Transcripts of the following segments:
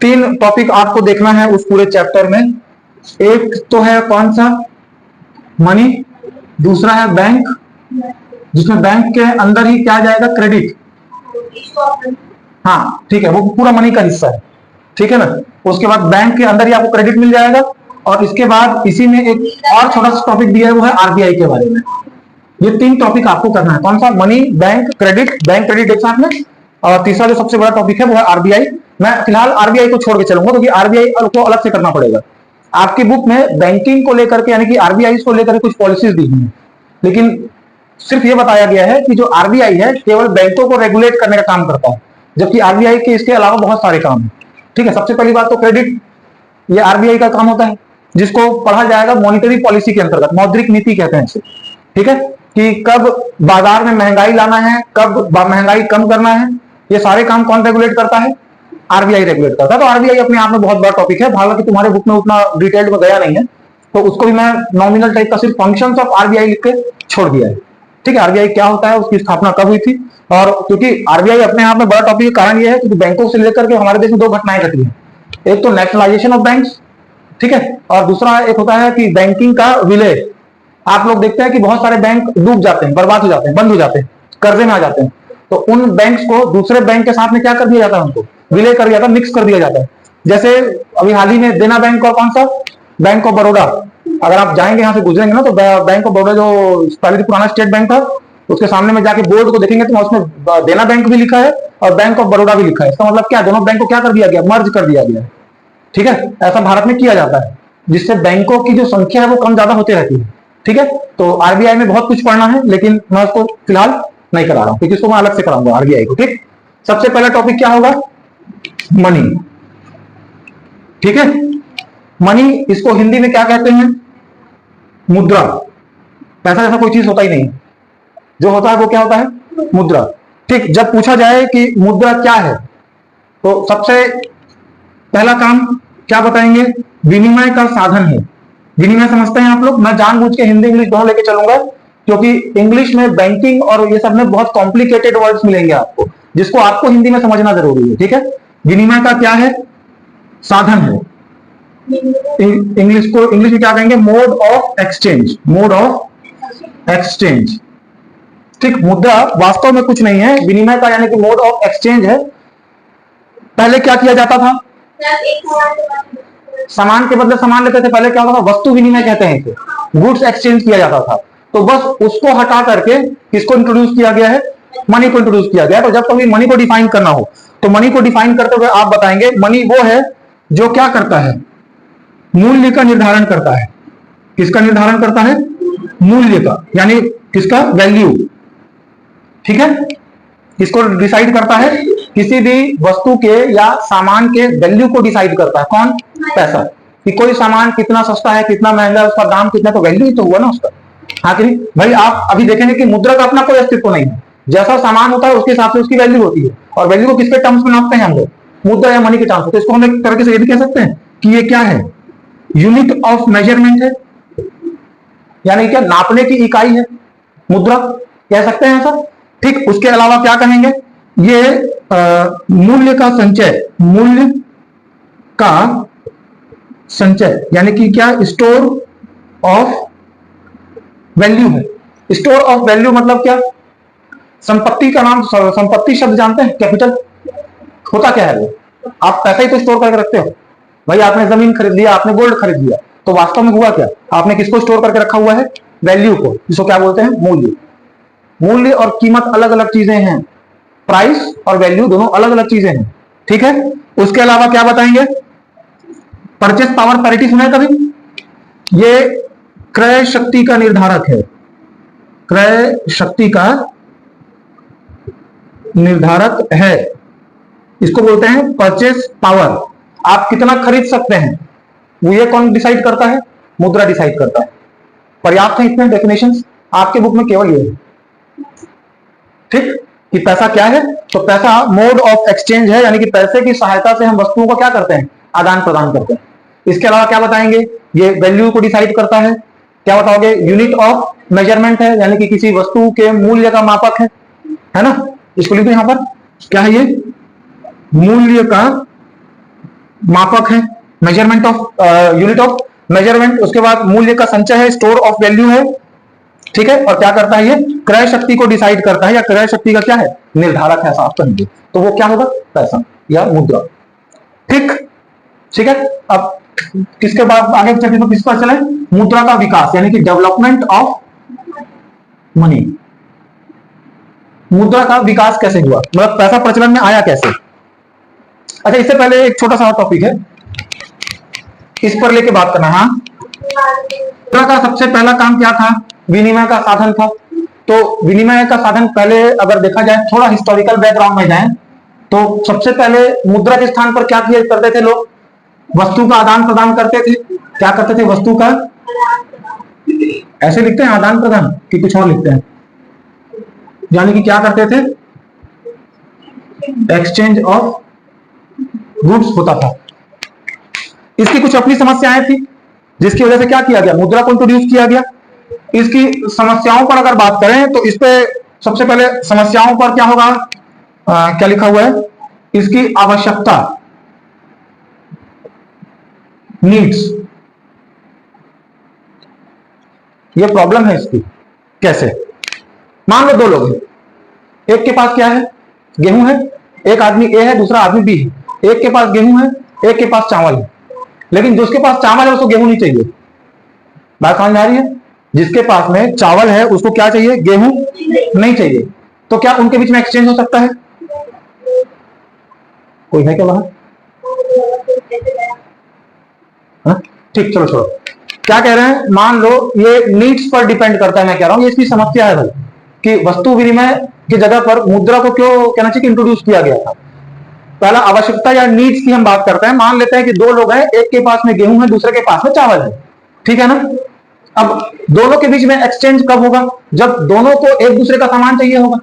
तीन टॉपिक आपको देखना है उस पूरे चैप्टर में। एक तो है कौन सा, मनी, दूसरा है बैंक, जिसमें बैंक के अंदर ही क्या जाएगा, क्रेडिट। हाँ ठीक है, वो पूरा मनी का हिस्सा है, ठीक है ना। उसके बाद बैंक के अंदर ही आपको क्रेडिट मिल जाएगा, और इसके बाद इसी में एक और छोटा सा टॉपिक दिया है, वो है आरबीआई के बारे में। ये तीन टॉपिक आपको करना है, कौन सा, money, bank, credit, bank credit एक साथ में, और तीसरा जो सबसे बड़ा टॉपिक है वो है आरबीआई। मैं फिलहाल आरबीआई को छोड़ के चलूंगा, क्योंकि आरबीआई को अलग से करना पड़ेगा। आपकी बुक में बैंकिंग को लेकर के यानी कि आरबीआई को लेकर कुछ पॉलिसीज दी हुई है, लेकिन सिर्फ ये बताया गया है कि जो आरबीआई है केवल बैंकों को रेगुलेट करने का काम करता है, जबकि आरबीआई के इसके अलावा बहुत सारे काम है। ठीक है, सबसे पहली बात तो क्रेडिट, ये आरबीआई का काम होता है, जिसको पढ़ा जाएगा मॉनिटरी पॉलिसी के अंतर्गत, मौद्रिक नीति कहते हैं इसे। ठीक है, कि कब बाजार में महंगाई लाना है, कब महंगाई कम करना है, ये सारे काम कौन रेगुलेट करता है, आरबीआई रेगुलेट करता है। तो आरबीआई अपने आप में बहुत बड़ा टॉपिक है, हालांकि तुम्हारे बुक में उतना डिटेल में गया नहीं है, तो उसको भी मैं नॉमिनल टाइप का सिर्फ फंक्शंस ऑफ आरबीआई लिख के छोड़ दिया है। ठीक है, आरबीआई क्या होता है, उसकी स्थापना कब हुई थी, और क्योंकि आरबीआई अपने आप में बड़ा टॉपिक का कारण यह है कि बैंकों से लेकर के हमारे देश में दो घटनाएं घटी हैं, एक तो नेशनलाइजेशन ऑफ बैंक्स, ठीक है, और दूसरा एक होता है कि बैंकिंग का विलय। आप लोग देखते हैं कि बहुत सारे बैंक डूब जाते हैं, बर्बाद हो जाते हैं, बंद हो जाते हैं, कर्जे में आ जाते हैं, तो उन बैंक्स को दूसरे बैंक के साथ में क्या कर दिया जाता है, उनको विलय कर दिया जाता है, मिक्स कर दिया जाता है। जैसे अभी हाल ही में देना बैंक और कौन सा, बैंक ऑफ बड़ौदा, अगर आप जाएंगे यहाँ से गुजरेंगे ना, तो बैंक ऑफ बड़ौदा जो पहले पुराना स्टेट बैंक था, उसके सामने में जाके बोर्ड को देखेंगे तो उसमें देना बैंक भी लिखा है और बैंक ऑफ बड़ौदा भी लिखा है। इसका मतलब क्या, दोनों बैंक को क्या कर दिया गया, मर्ज कर दिया गया है। ठीक है, ऐसा भारत में किया जाता है, जिससे बैंकों की जो संख्या है वो कम ज्यादा होती रहती है। ठीक है, तो आरबीआई में बहुत कुछ पढ़ना है, लेकिन मैं उसको फिलहाल नहीं करा रहा हूं, क्योंकि इसको मैं अलग से कराऊंगा आरबीआई को। ठीक, सबसे पहला टॉपिक क्या होगा, मनी। ठीक है, मनी, इसको हिंदी में क्या कहते हैं, मुद्रा। पैसा जैसा कोई चीज होता ही नहीं, जो होता है वो क्या होता है, मुद्रा। ठीक, जब पूछा जाए कि मुद्रा क्या है, तो सबसे पहला काम क्या बताएंगे, विनिमय का साधन है। विनिमय समझते हैं आप लोग, मैं जानबूझ के हिंदी इंग्लिश दोनों लेके चलूंगा, क्योंकि इंग्लिश में बैंकिंग और ये सब में बहुत कॉम्प्लिकेटेड वर्ड्स मिलेंगे आपको, जिसको आपको हिंदी में समझना जरूरी है। ठीक है, विनिमय का क्या है, साधन है। इंग्लिश में क्या कहेंगे, mode of exchange, mode of exchange. ठीक, मुद्रा वास्तव में कुछ नहीं है, विनिमय का यानी कि मोड ऑफ एक्सचेंज है। पहले क्या किया जाता था, सामान के बदले सामान लेते थे, पहले क्या होता था, वस्तु विनिमय कहते हैं इसे, गुड्स एक्सचेंज किया जाता था। तो बस उसको हटा करके किसको इंट्रोड्यूस किया गया है, मनी को इंट्रोड्यूस किया गया है। तो जब कभी मनी को डिफाइन करना हो, तो मनी को डिफाइन करते हुए आप बताएंगे, मनी वो है जो क्या करता है, मूल्य का निर्धारण करता है। किसका निर्धारण करता है, मूल्य का, यानी किसका, वैल्यू। ठीक है, किसको डिसाइड करता है, किसी भी वस्तु के या सामान के वैल्यू को डिसाइड करता है कौन, पैसा। कि कोई सामान कितना सस्ता है, कितना महंगा है, उसका दाम कितना, तो वैल्यू ही तो हुआ ना उसका। हाँ कि नहीं भाई, आप अभी देखेंगे कि मुद्रा का अपना कोई अस्तित्व नहीं है, जैसा सामान होता है उसके हिसाब से उसकी वैल्यू होती है, और वैल्यू को किसके टर्म्स में नापते हैं हम लोग, मुद्रा या मनी के टर्म्स। तो इसको हम एक तरीके से ये भी कह सकते हैं कि ये क्या है, यूनिट ऑफ मेजरमेंट है, यानी क्या, नापने की इकाई है, मुद्रा कह सकते हैं ऐसा। ठीक, उसके अलावा क्या कहेंगे, ये मूल्य का संचय, मूल्य का संचय, यानी कि क्या, स्टोर ऑफ वैल्यू है। स्टोर ऑफ वैल्यू मतलब क्या, संपत्ति का नाम, संपत्ति शब्द जानते हैं, कैपिटल होता क्या है वो, आप पैसा ही तो स्टोर करके रखते हो। भाई आपने जमीन खरीद लिया, आपने गोल्ड खरीद लिया, तो वास्तव में हुआ क्या, आपने किसको स्टोर करके रखा हुआ है, वैल्यू को, जिसको क्या बोलते हैं, मूल्य। मूल्य और कीमत अलग अलग चीजें हैं, प्राइस और वैल्यू दोनों अलग अलग चीजें हैं। ठीक है, उसके अलावा क्या बताएंगे, परचेस पावर पैरिटी सुना है कभी, ये क्रय शक्ति का निर्धारक है, क्रय शक्ति का निर्धारक है, इसको बोलते हैं परचेस पावर। आप कितना खरीद सकते हैं, वो ये कौन डिसाइड करता है, मुद्रा डिसाइड करता है। पर्याप्त है इतने डेफिनेशंस, आपके बुक में केवल ये है। ठीक, कि पैसा क्या है, तो पैसा मोड ऑफ एक्सचेंज है, यानी कि पैसे की सहायता से हम वस्तुओं को क्या करते हैं, आदान प्रदान करते हैं। इसके अलावा क्या बताएंगे, ये वैल्यू को डिसाइड करता है। क्या बताओगे, यूनिट ऑफ मेजरमेंट है, यानी कि किसी वस्तु के मूल्य का मापक है ना। इसको लिखो यहां पर, क्या है ये, मूल्य का मापक है, measurement of unit of measurement, उसके बाद मूल्य का संचय है, स्टोर ऑफ वैल्यू है, ठीक है। और क्या करता है ये, क्रय शक्ति को डिसाइड करता है, या क्रय शक्ति का क्या है, निर्धारक है, ऐसा आप कहेंगे। तो वो क्या होगा, पैसा या मुद्रा। ठीक ठीक है। अब किसके बाद आगे चलते तो किस पर चले, मुद्रा का विकास यानी कि डेवलपमेंट ऑफ मनी। मुद्रा का विकास कैसे हुआ, मतलब पैसा प्रचलन में आया कैसे। अच्छा, इससे पहले एक छोटा सा टॉपिक है, इस पर लेके बात करना। हाँ, मुद्रा का सबसे पहला काम क्या था, विनिमय का साधन था। तो विनिमय का साधन पहले अगर देखा जाए, थोड़ा हिस्टोरिकल बैकग्राउंड में जाए, तो सबसे पहले मुद्रा के स्थान पर क्या किया करते थे लोग, वस्तु का आदान प्रदान करते थे। क्या करते थे, वस्तु का, ऐसे लिखते हैं आदान प्रदान कि कुछ और लिखते हैं, यानी कि क्या करते थे, एक्सचेंज ऑफ गुड्स होता था। इसकी कुछ अपनी समस्याएं थी, जिसकी वजह से क्या किया गया, मुद्रा को इंट्रोड्यूस किया गया। इसकी समस्याओं पर अगर बात करें तो इस पे सबसे पहले समस्याओं पर क्या होगा, क्या लिखा हुआ है, इसकी आवश्यकता, नीड्स, ये प्रॉब्लम है इसकी। कैसे, मान लो दो लोग हैं, एक के पास क्या है, गेहूं है, एक आदमी ए है, दूसरा आदमी बी है। एक के पास गेहूं है, एक के पास चावल है, लेकिन जिसके पास चावल है उसको गेहूं नहीं चाहिए। बात समझ में आ रही है, जिसके पास में चावल है उसको क्या चाहिए, गेहूं नहीं चाहिए। तो क्या उनके बीच में एक्सचेंज हो सकता है, कोई है क्या वहां, ठीक, चलो छोड़ो। क्या कह रहे हैं, मान लो ये नीड्स पर डिपेंड करता है, मैं कह रहा हूं ये इसकी समस्या है भाई, कि वस्तु विनिमय की जगह पर मुद्रा को क्यों कहना चाहिए कि इंट्रोड्यूस किया गया था। पहला आवश्यकता या नीड्स की हम बात करते हैं। मान लेते हैं कि दो लोग हैं, एक के पास में गेहूं है, दूसरे के पास में चावल है, ठीक है ना। अब दोनों के बीच में एक्सचेंज कब होगा, जब दोनों को एक दूसरे का सामान चाहिए होगा,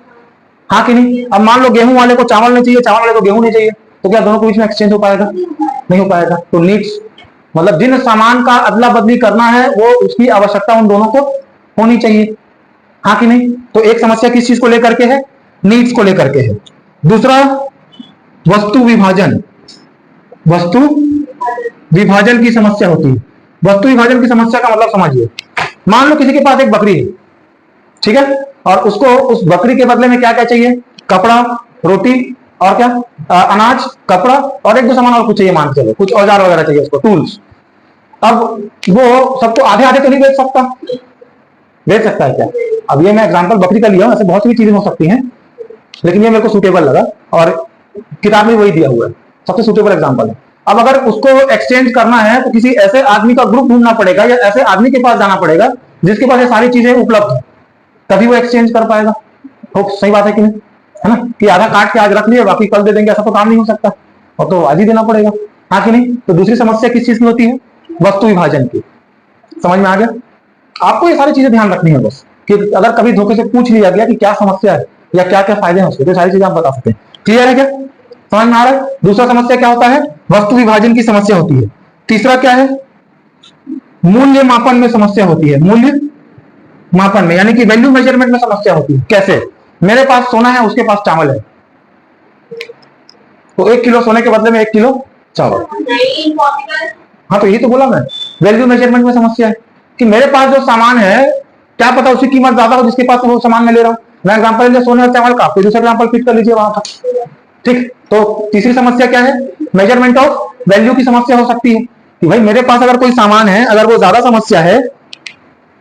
हाँ कि नहीं। अब मान लो गेहूं वाले को चावल नहीं चाहिए, चावल वाले को गेहूं नहीं चाहिए, तो क्या दोनों के बीच में एक्सचेंज हो पाएगा, नहीं हो पाएगा। तो नीड्स मतलब जिन सामान का अदला बदली करना है वो उसकी आवश्यकता उन दोनों को होनी चाहिए, हाँ कि नहीं। तो एक समस्या किस चीज को लेकर के है, नीड्स को लेकर के है। दूसरा, वस्तु विभाजन, वस्तु विभाजन की समस्या होती है। वस्तु विभाजन की समस्या का मतलब समझिए, मान लो किसी के पास एक बकरी है, ठीक है, और उसको उस बकरी के बदले में क्या क्या चाहिए, कपड़ा, रोटी और क्या, अनाज, कपड़ा और एक दो सामान और कुछ चाहिए, मान के चलो कुछ औजार वगैरह चाहिए उसको, टूल्स। अब वो सबको आधे आधे तो नहीं बेच सकता, बेच सकता है क्या। अब ये मैं एग्जांपल बकरी का लिया हूं, ऐसे बहुत सी चीजें हो सकती हैं, लेकिन ये मेरे को सूटेबल लगा और किताब में वही दिया हुआ है, सबसे सूटेबल एग्जांपल है। अब अगर उसको एक्सचेंज करना है तो किसी ऐसे आदमी का ग्रुप ढूंढना पड़ेगा, या ऐसे आदमी के पास जाना पड़ेगा जिसके पास ये सारी चीजें उपलब्ध है, तभी वो एक्सचेंज कर पाएगा। तो सही बात है कि नहीं, है ना, कि आधा काट के आज रख लिए बाकी कल दे देंगे, ऐसा तो काम नहीं हो सकता, और तो आज ही देना पड़ेगा, हाँ कि नहीं। तो दूसरी समस्या किस चीज की होती है, वस्तु विभाजन की। समझ में आ गया, आपको ये सारी चीजें ध्यान रखनी है बस, कि अगर कभी धोखे से पूछ लिया गया कि क्या समस्या है या क्या क्या फायदे हैं उसके, तो सारी चीजें आप बता सकते हैं। क्लियर है क्या, समझ में आ रहा है। दूसरा समस्या क्या होता है, वस्तु विभाजन की समस्या होती है। तीसरा क्या है, मूल्य मापन में समस्या होती है। मूल्य मापन में यानी कि वैल्यू मेजरमेंट में समस्या होती है। कैसे, मेरे पास सोना है, उसके पास चावल है, तो 1 किलो सोने के बदले में 1 किलो चावल। हाँ, तो यही तो बोला मैं, वैल्यू मेजरमेंट में समस्या है कि मेरे पास जो सामान है क्या पता उसकी कीमत ज्यादा हो जिसके पास वो सामान मैं ले रहा हूं। मैं एग्जांपल ले सोने और चावल का, कोई दूसरा एग्जांपल फिट कर लीजिए वहां का, ठीक। तो तीसरी समस्या क्या है, मेजरमेंट ऑफ वैल्यू की समस्या हो सकती है कि भाई मेरे पास अगर कोई सामान है, अगर वो ज्यादा समस्या है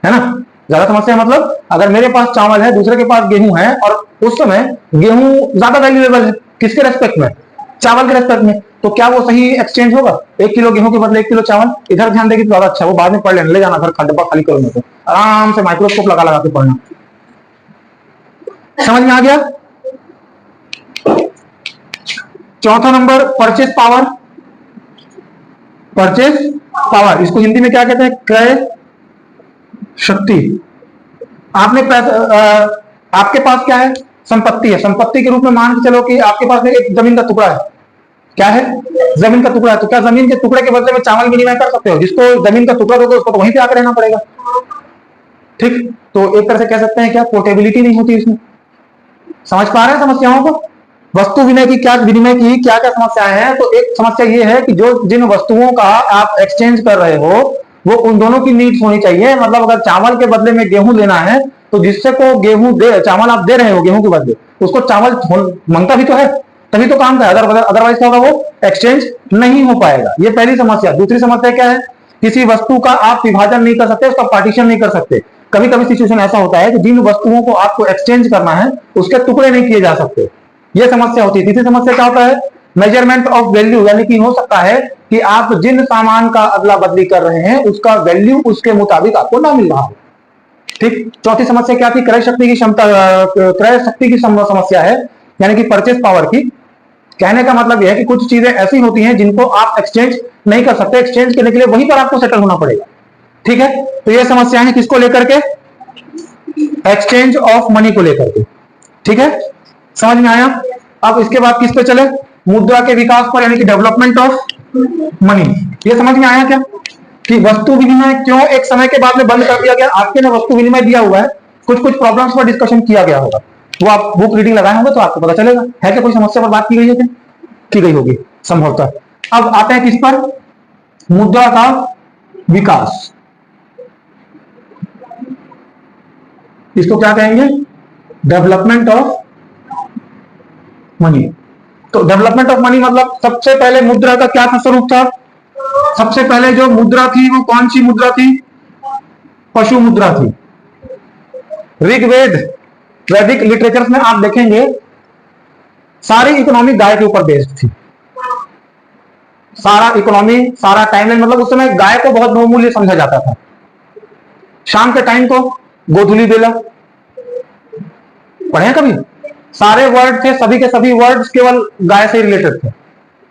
ना, ज्यादा समस्या मतलब अगर मेरे पास चावल है, दूसरे के पास गेहूं है, और उस समय गेहूं ज्यादा वैल्यूएबल है, किसके रेस्पेक्ट में, चावल के रेस्पेक्ट में, तो क्या वो सही एक्सचेंज होगा, 1 किलो गेहूं के बदले 1 किलो चावल। इधर ध्यान देगी तो ज्यादा अच्छा, वो बाद में पढ़ लेना, ले जाना घर का डब्बा खाली करो, तो आराम से माइक्रोस्कोप लगा लगा के पढ़ना। समझ में आ गया। चौथा number, purchase power. Purchase power, इसको हिंदी में क्या कहते हैं, क्रय शक्ति। आपने आपके पास क्या है, संपत्ति है, संपत्ति के रूप में मान के चलो कि आपके पास में एक जमीन का टुकड़ा है, क्या है, जमीन का टुकड़ा है। तो क्या जमीन के टुकड़े के बदले में चावल विनिमय कर सकते हो, जिसको जमीन का टुकड़ा दोगे उसको तो वहीं पे आकर रहना पड़ेगा, ठीक। तो एक तरह से कह सकते हैं क्या, पोर्टेबिलिटी नहीं होती इसमें। समझ पा रहे हैं समस्याओं को, वस्तु विनिमय की क्या क्या समस्याएं हैं? तो एक समस्या ये है कि जो जिन वस्तुओं का आप एक्सचेंज कर रहे हो वो उन दोनों की नीड्स होनी चाहिए। मतलब अगर चावल के बदले में गेहूं लेना है तो जिससे को गेहूं दे, चावल आप दे रहे हो गेहूं के बदले, उसको चावल मांगता भी तो है, तभी तो काम का है। अदरवाइज क्या होगा, वो एक्सचेंज नहीं हो पाएगा। ये पहली समस्या। दूसरी समस्या क्या है? किसी वस्तु का आप विभाजन नहीं कर सकते, उसका पार्टीशन नहीं कर सकते। कभी कभी सिचुएशन ऐसा होता है कि जिन वस्तुओं को आपको एक्सचेंज करना है उसके टुकड़े नहीं किए जा सकते, ये समस्या होती है। तीसरी समस्या क्या होता है? मेजरमेंट ऑफ वैल्यू, यानी कि हो सकता है कि आप जिन सामान का अदला बदली कर रहे हैं उसका वैल्यू उसके मुताबिक आपको ना मिल रहा हो। ठीक। चौथी समस्या क्या थी? क्रय शक्ति की क्षमता, क्रय शक्ति की समस्या है, यानी कि परचेस पावर की। कहने का मतलब यह है कि कुछ चीजें ऐसी होती हैं जिनको आप एक्सचेंज नहीं कर सकते, एक्सचेंज करने के लिए वहीं पर आपको सेटल होना पड़ेगा। ठीक है, तो ये समस्या है किसको लेकर के? एक्सचेंज ऑफ मनी को लेकर के। ठीक है, समझ में आया? अब इसके बाद किस पे चले? मुद्रा के विकास पर, यानी कि डेवलपमेंट ऑफ मनी। ये समझ में आया क्या कि वस्तु विनिमय क्यों एक समय के बाद में बंद कर दिया गया? आपके ने वस्तु विनिमय दिया हुआ है, कुछ कुछ प्रॉब्लम्स पर डिस्कशन किया गया होगा, वो आप बुक रीडिंग लगाए होंगे तो आपको पता चलेगा है कि कोई समस्या पर बात की गई है क्या? की गई होगी संभवतः। अब आते हैं किस पर? मुद्रा का विकास। इसको क्या कहेंगे? Development of money. तो डेवलपमेंट ऑफ मनी मतलब सबसे पहले मुद्रा का क्या स्वरूप था? सबसे पहले जो मुद्रा थी वो कौन सी मुद्रा थी? पशु मुद्रा थी। ऋग्वेद, वैदिक लिटरेचर में आप देखेंगे सारी इकोनॉमी गाय के ऊपर बेस्ड थी। सारा इकोनॉमी, सारा टाइमलाइन, मतलब उस समय गाय को बहुत बहुमूल्य समझा जाता था। शाम के टाइम को गोधूली बेला पढ़े कभी? सारे वर्ड थे, सभी के सभी वर्ड्स केवल गाय से रिलेटेड थे।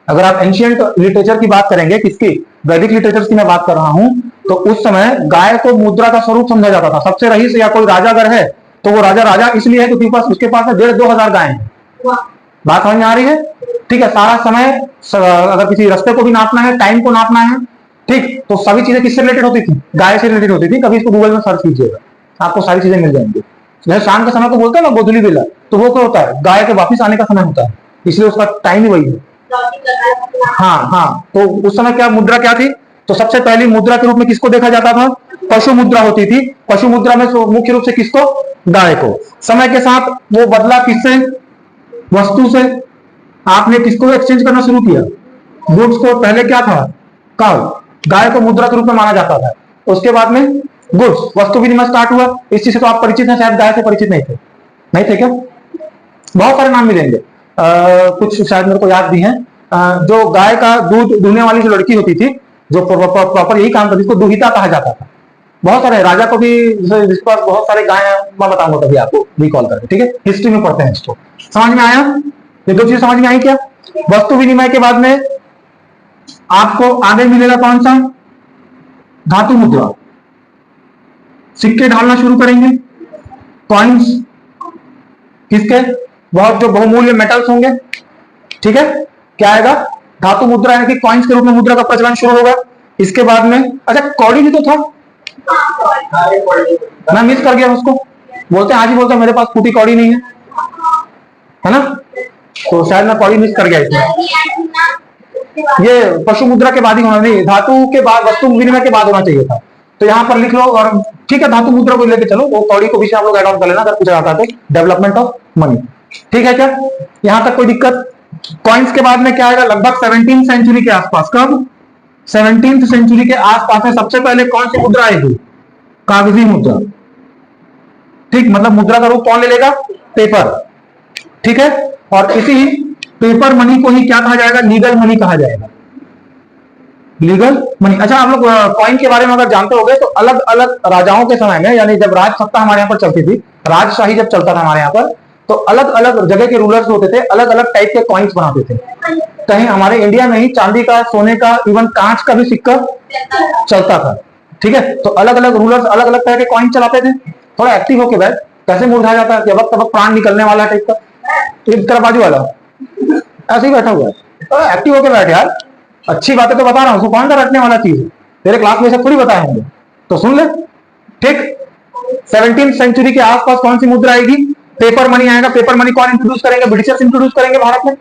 अगर आप एंशियंट लिटरेचर की बात करेंगे, किसकी? वैदिक लिटरेचर की मैं बात कर रहा हूं, तो उस समय गाय को मुद्रा का स्वरूप समझा जाता था। सबसे रईस या कोई राजा अगर है तो वो राजा इसलिए है क्योंकि उसके पास 1,500-2 हजार गाय हैं। बात समझ में आ रही है? ठीक है, सारा समय, अगर किसी रास्ते को भी नापना है, टाइम को नापना है, ठीक, तो सभी चीजें किससे रिलेटेड होती थी? गाय से रिलेटेड होती थी। कभी इसको गूगल में सर्च कीजिएगा, आपको सारी चीजें मिल जाएंगी। जैसे शाम के समय को बोलते हैं ना गोधूली बेला, तो वो क्या होता है? गाय के वापिस आने का समय होता है, इसलिए उसका टाइम ही वही है। हाँ, तो उस समय क्या मुद्रा क्या थी? तो सबसे पहली मुद्रा के रूप में किसको देखा जाता था? पशु मुद्रा होती थी। पशु मुद्रा में मुख्य रूप से किसको? गाय को। समय के साथ वो बदला किससे? वस्तु से। आपने किसको एक्सचेंज करना शुरू किया? गुड्स को। पहले क्या था? काउ। गाय को मुद्रा के रूप में माना जाता था। उसके बाद में गुड्स, वस्तु विनिमय स्टार्ट हुआ। इस चीज से तो आप परिचित हैं, शायद गाय से परिचित नहीं थे। नहीं थे क्या? बहुत सारे नाम मिलेंगे, कुछ शायद मेरे को याद भी है। जो गाय का दूध दूहने वाली जो लड़की होती थी, जो प्रॉपर यही काम करती थी, उसको दुहिता कहा जाता था। बहुत सारे राजा को भी, जिस पर बहुत सारे गाय हैं, मैं बताऊंगा कभी आपको रिकॉल करके। ठीक है, हिस्ट्री में पढ़ते हैं इसको। समझ में आया? ये दो चीज समझ में आई क्या? वस्तु विनिमय के बाद में आपको आगे मिलेगा कौन सा? धातु मुद्रा। सिक्के ढालना शुरू करेंगे, कॉइन्स, किसके? बहुत जो बहुमूल्य मेटल्स होंगे। ठीक है, क्या आएगा? धातु मुद्रा, यानी कि कॉइन्स के रूप में मुद्रा का प्रचलन शुरू होगा। इसके बाद में, अच्छा कौड़ी भी तो था, मैं मिस कर गया उसको। बोलते हैं आज ही, बोलते हैं मेरे पास फूटी कौड़ी नहीं है ना, तो शायद मैं कौड़ी मिस कर गया इसमें। ये पशु मुद्रा के बाद ही होना, नहीं, धातु के बाद, वस्तु विनिमय के बाद होना चाहिए था। तो यहाँ पर लिख लो, और ठीक है, धातु मुद्रा को लेके चलो, वो कौड़ी को भी आप लोग एड ऑन कर लेना अगर पूछा जाता है तो। डेवलपमेंट ऑफ मनी, ठीक है क्या? यहां तक कोई दिक्कत? कॉइन्स के बाद में क्या आएगा? लगभग 17th सेंचुरी के आसपास। कब? 17th सेंचुरी के आसपास में सबसे पहले कौन सी मुद्रा आएगी? कागजी मुद्रा। ठीक, मतलब मुद्रा का रूप कौन ले लेगा? पेपर। ठीक है, और इसी पेपर मनी को ही क्या कहा जाएगा? लीगल मनी कहा जाएगा। Legal money. अच्छा, आप लोग कॉइन के बारे में अगर जानते होंगे तो अलग अलग राजाओं के समय में, यानी जब राज सत्ता हमारे यहाँ पर चलती थी, राजशाही जब चलता था हमारे यहाँ पर, तो अलग अलग जगह के रूलर्स होते थे, अलग अलग टाइप के कॉइन्स बनाते थे। कहीं हमारे इंडिया में ही चांदी का, सोने का, इवन कांच का भी सिक्का चलता था। ठीक है, तो अलग अलग रूलर्स अलग अलग तरह के कॉइन चलाते थे। थोड़ा एक्टिव होके बैठ, कैसे मुरझा जाता है, वक्त वक्त प्राण निकलने वाला टाइप का। एक तरफ बाजू वाला ऐसे ही बैठा हुआ है, तो एक्टिव होके बैठ यार। अच्छी बातें तो बता रहा हूँ, कौन सा रटने वाला चीज है? तेरे क्लास में सब थोड़ी बताए होंगे, तो सुन ले। ठीक, 17th सेंचुरी के आसपास कौन सी मुद्रा आएगी? पेपर मनी आएगा। पेपर मनी कौन इंट्रोड्यूस करेंगे? ब्रिटिशर्स इंट्रोड्यूस करेंगे भारत में।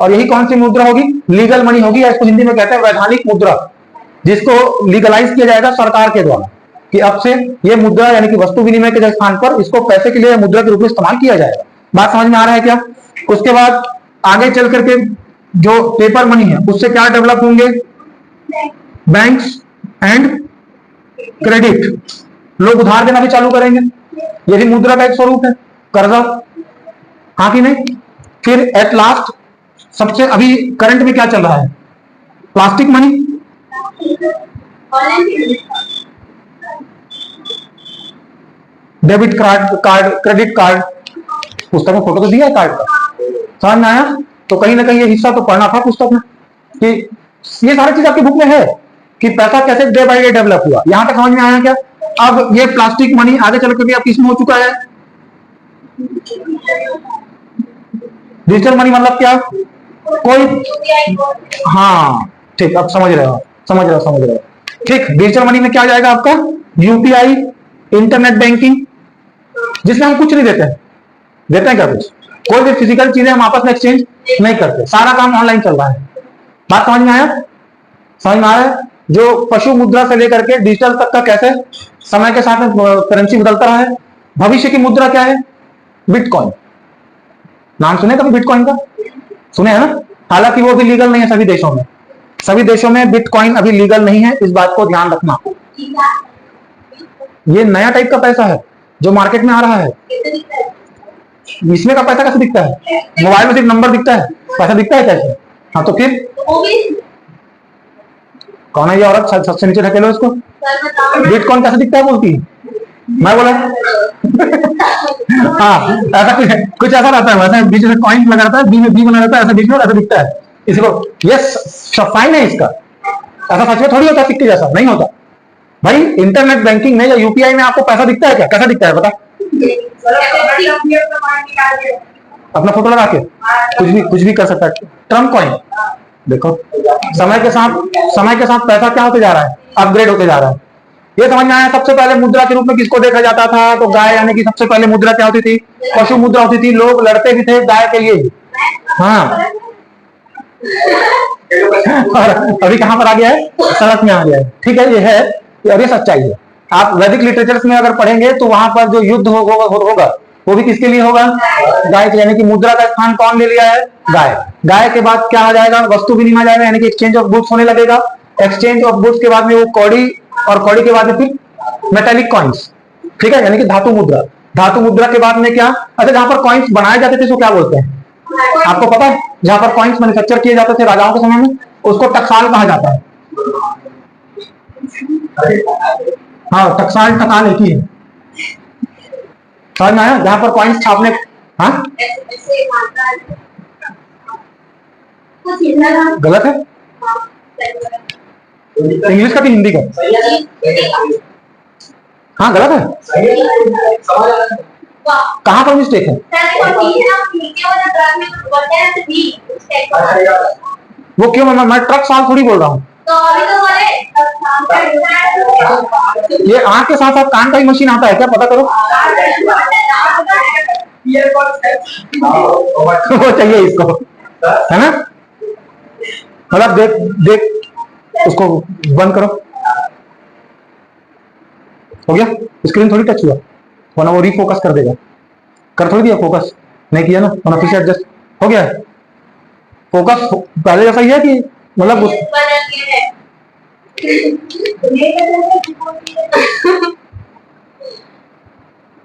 और यही कौन सी मुद्रा होगी? लीगल मनी होगी, या इसको हिंदी में कहते हैं वैधानिक मुद्रा, जिसको लीगलाइज किया जाएगा सरकार के द्वारा कि अब से ये मुद्रा यानी कि वस्तु विनिमय के स्थान पर इसको पैसे के लिए मुद्रा के रूप में इस्तेमाल किया जाएगा। बात समझ में आ रहा है क्या? उसके बाद आगे चल करके जो पेपर मनी है उससे क्या डेवलप होंगे? बैंक्स एंड क्रेडिट, लोग उधार देना भी चालू करेंगे। ये भी मुद्रा का एक स्वरूप है, कर्जा, हाँ कि नहीं? फिर एट लास्ट सबसे अभी करंट में क्या चल रहा है? Plastic money. Debit card, credit card, पुस्तक में फोटो तो दिया है कार्ड का, समझ में आया? तो कहीं ना कहीं ये हिस्सा तो पढ़ना था पुस्तक में कि ये सारी चीज आपकी बुक में है कि पैसा कैसे डे बाय डे डेवलप हुआ। यहां तक समझ में आया क्या? अब ये प्लास्टिक मनी आगे चल करके अब किसमें हो चुका है? Digital money. मतलब क्या? कोई, हाँ ठीक, अब समझ रहे हो, समझ रहे हो। ठीक, डिजिटल मनी में क्या जाएगा आपका? यूपीआई, इंटरनेट बैंकिंग, जिसमें हम कुछ नहीं देते हैं। देते हैं क्या कुछ? कोई भी फिजिकल चीजें हम आपस में एक्सचेंज नहीं करते, सारा काम ऑनलाइन चल रहा है। बात समझ में आया? समझ में आ रहा है? जो पशु मुद्रा से लेकर के डिजिटल तक का कैसे समय के साथ में करेंसी बदलता रहा है। भविष्य की मुद्रा क्या है? बिटकॉइन। नाम सुने कभी बिटकॉइन का? सुने है ना? हालांकि वो भी लीगल नहीं है सभी देशों में। सभी देशों में बिटकॉइन अभी लीगल नहीं है, इस बात को ध्यान रखना। ये नया टाइप का पैसा है जो मार्केट में आ रहा है। इसमें का पैसा कैसे दिखता है? मोबाइल में सिर्फ नंबर दिखता है, पैसा दिखता है कैसे? हाँ तो फिर कौन है ये औरत? सबसे नीचे ढकेलो इसको। बिटकॉइन कैसे दिखता है बोलती? मैं बोला हाँ, ऐसा कुछ ऐसा रहता है, वैसे बीच में कॉइन लगा रहता है, बी में बी बना रहता है, ऐसा बीच में ऐसा दिखता है इसको। ये साइन है इसका, ऐसा सच में थोड़ी होता सिक्के जैसा, नहीं होता भाई। इंटरनेट बैंकिंग में या यूपीआई में आपको पैसा दिखता है क्या? कैसा दिखता है बता? अपना फोटो लगा के कुछ भी कर सकता है। ट्रम्प कॉइन देखो, समय के साथ पैसा क्या होते जा रहा है? अपग्रेड होते जा रहा है। ये समझ में आया? सबसे पहले मुद्रा के रूप में किसको देखा जाता था? तो गाय, यानी कि सबसे पहले मुद्रा क्या होती थी? पशु मुद्रा होती थी। लोग लड़ते भी थे गाय के लिए, हाँ। और अभी कहां पर आ गया है? सड़क में आ गया है। ठीक है, ये है और ये सच्चाई है। आप वैदिक लिटरेचर्स में अगर पढ़ेंगे तो वहां पर जो युद्ध होगा वो भी किसके लिए होगा? गाय के। यानी कि मुद्रा का स्थान कौन ले लिया है? गाय। गाय के बाद क्या आ जाएगा? वस्तु विनिमय जाएगा, यानी कि एक्सचेंज ऑफ गुड्स होने लगेगा। एक्सचेंज ऑफ गुड्स के बाद में वो कौड़ी, और कौड़ी के बाद में फिर मेटेलिक कॉइन्स। ठीक है, यानी कि धातु मुद्रा। धातु मुद्रा के बाद में क्या? अच्छा, जहां पर कॉइन्स बनाए जाते थे उसको क्या बोलते हैं? आपको पता है? जहां पर कॉइन्स मैन्युफैक्चर किए जाते थे राजाओं के समय में, उसको टकसाल कहा जाता है। हाँ, टकसाल टकाल एक ही है, समझ में आया? जहां पर कॉइन्स छापने, हाँ गलत है? इंग्लिश का कि हिंदी का? हाँ गलत है। कहाँ पर मिस्टेक है? वो क्यों? मैं ट्रक साल थोड़ी बोल रहा हूँ। ये आंख के साथ साथ कान का ही मशीन आता है क्या? पता करो। वो चाहिए इसको, है ना? मतलब देख उसको बंद करो। हो गया? स्क्रीन थोड़ी टच हुआ, वरना वो रीफोकस कर देगा। कर थोड़ी दिया फोकस, नहीं किया ना, वरना फिर से एडजस्ट हो गया। फोकस पहले जैसा ही है कि मतलब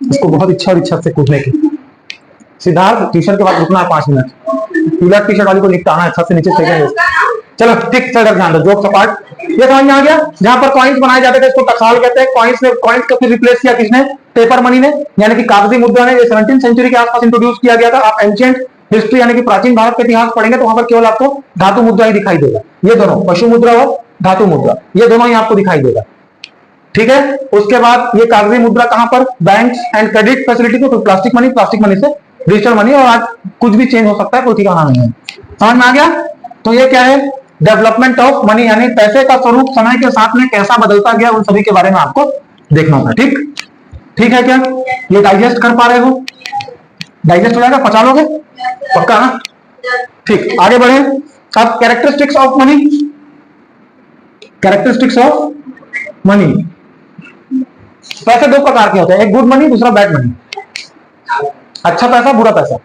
इसको बहुत इच्छा से कूदने की। सिद्धार्थ, ट्यूशन के बाद रुकना है 5 मिनट। पीला टी शर्ट वाली को निपटाना है, छत से नीचे फेंकेंगे। चलो ठीक, चल ध्यान दो, जोक सपाट। ये समझ में आ गया? जहां पर कॉइन्स बनाए जाते थे इसको टकसाल कहते हैं। कॉइन्स को फिर रिप्लेस किया किसने? पेपर मनी ने, यानी कि कागजी मुद्रा ने। ये 17वीं सेंचुरी के आसपास इंट्रोड्यूस किया गया था। आप एंशिएंट हिस्ट्री यानी कि प्राचीन भारत का इतिहास पढ़ेंगे तो वहां पर केवल आपको धातु मुद्रा ही दिखाई देगा। ये दोनों, पशु मुद्रा और धातु मुद्रा, ये दोनों ही आपको दिखाई देगा। ठीक है, उसके बाद ये कागजी मुद्रा कहां पर? बैंक्स एंड क्रेडिट फैसिलिटी को। प्लास्टिक मनी से डिजिटल मनी, और आज कुछ भी चेंज हो सकता है, कोई ठिकाना नहीं है। समझ में आ गया? तो ये क्या है? डेवलपमेंट ऑफ मनी, यानी पैसे का स्वरूप समय के साथ में कैसा बदलता गया, उन सभी के बारे में आपको देखना था। ठीक है क्या? ये डाइजेस्ट कर पा रहे हो? डाइजेस्ट हो जाएगा, पचा लोगे? पक्का ना? ठीक, आगे बढ़े। अब characteristics of money. Characteristics of money, पैसे दो प्रकार के होते हैं, एक गुड मनी, दूसरा बैड मनी। अच्छा पैसा, बुरा पैसा।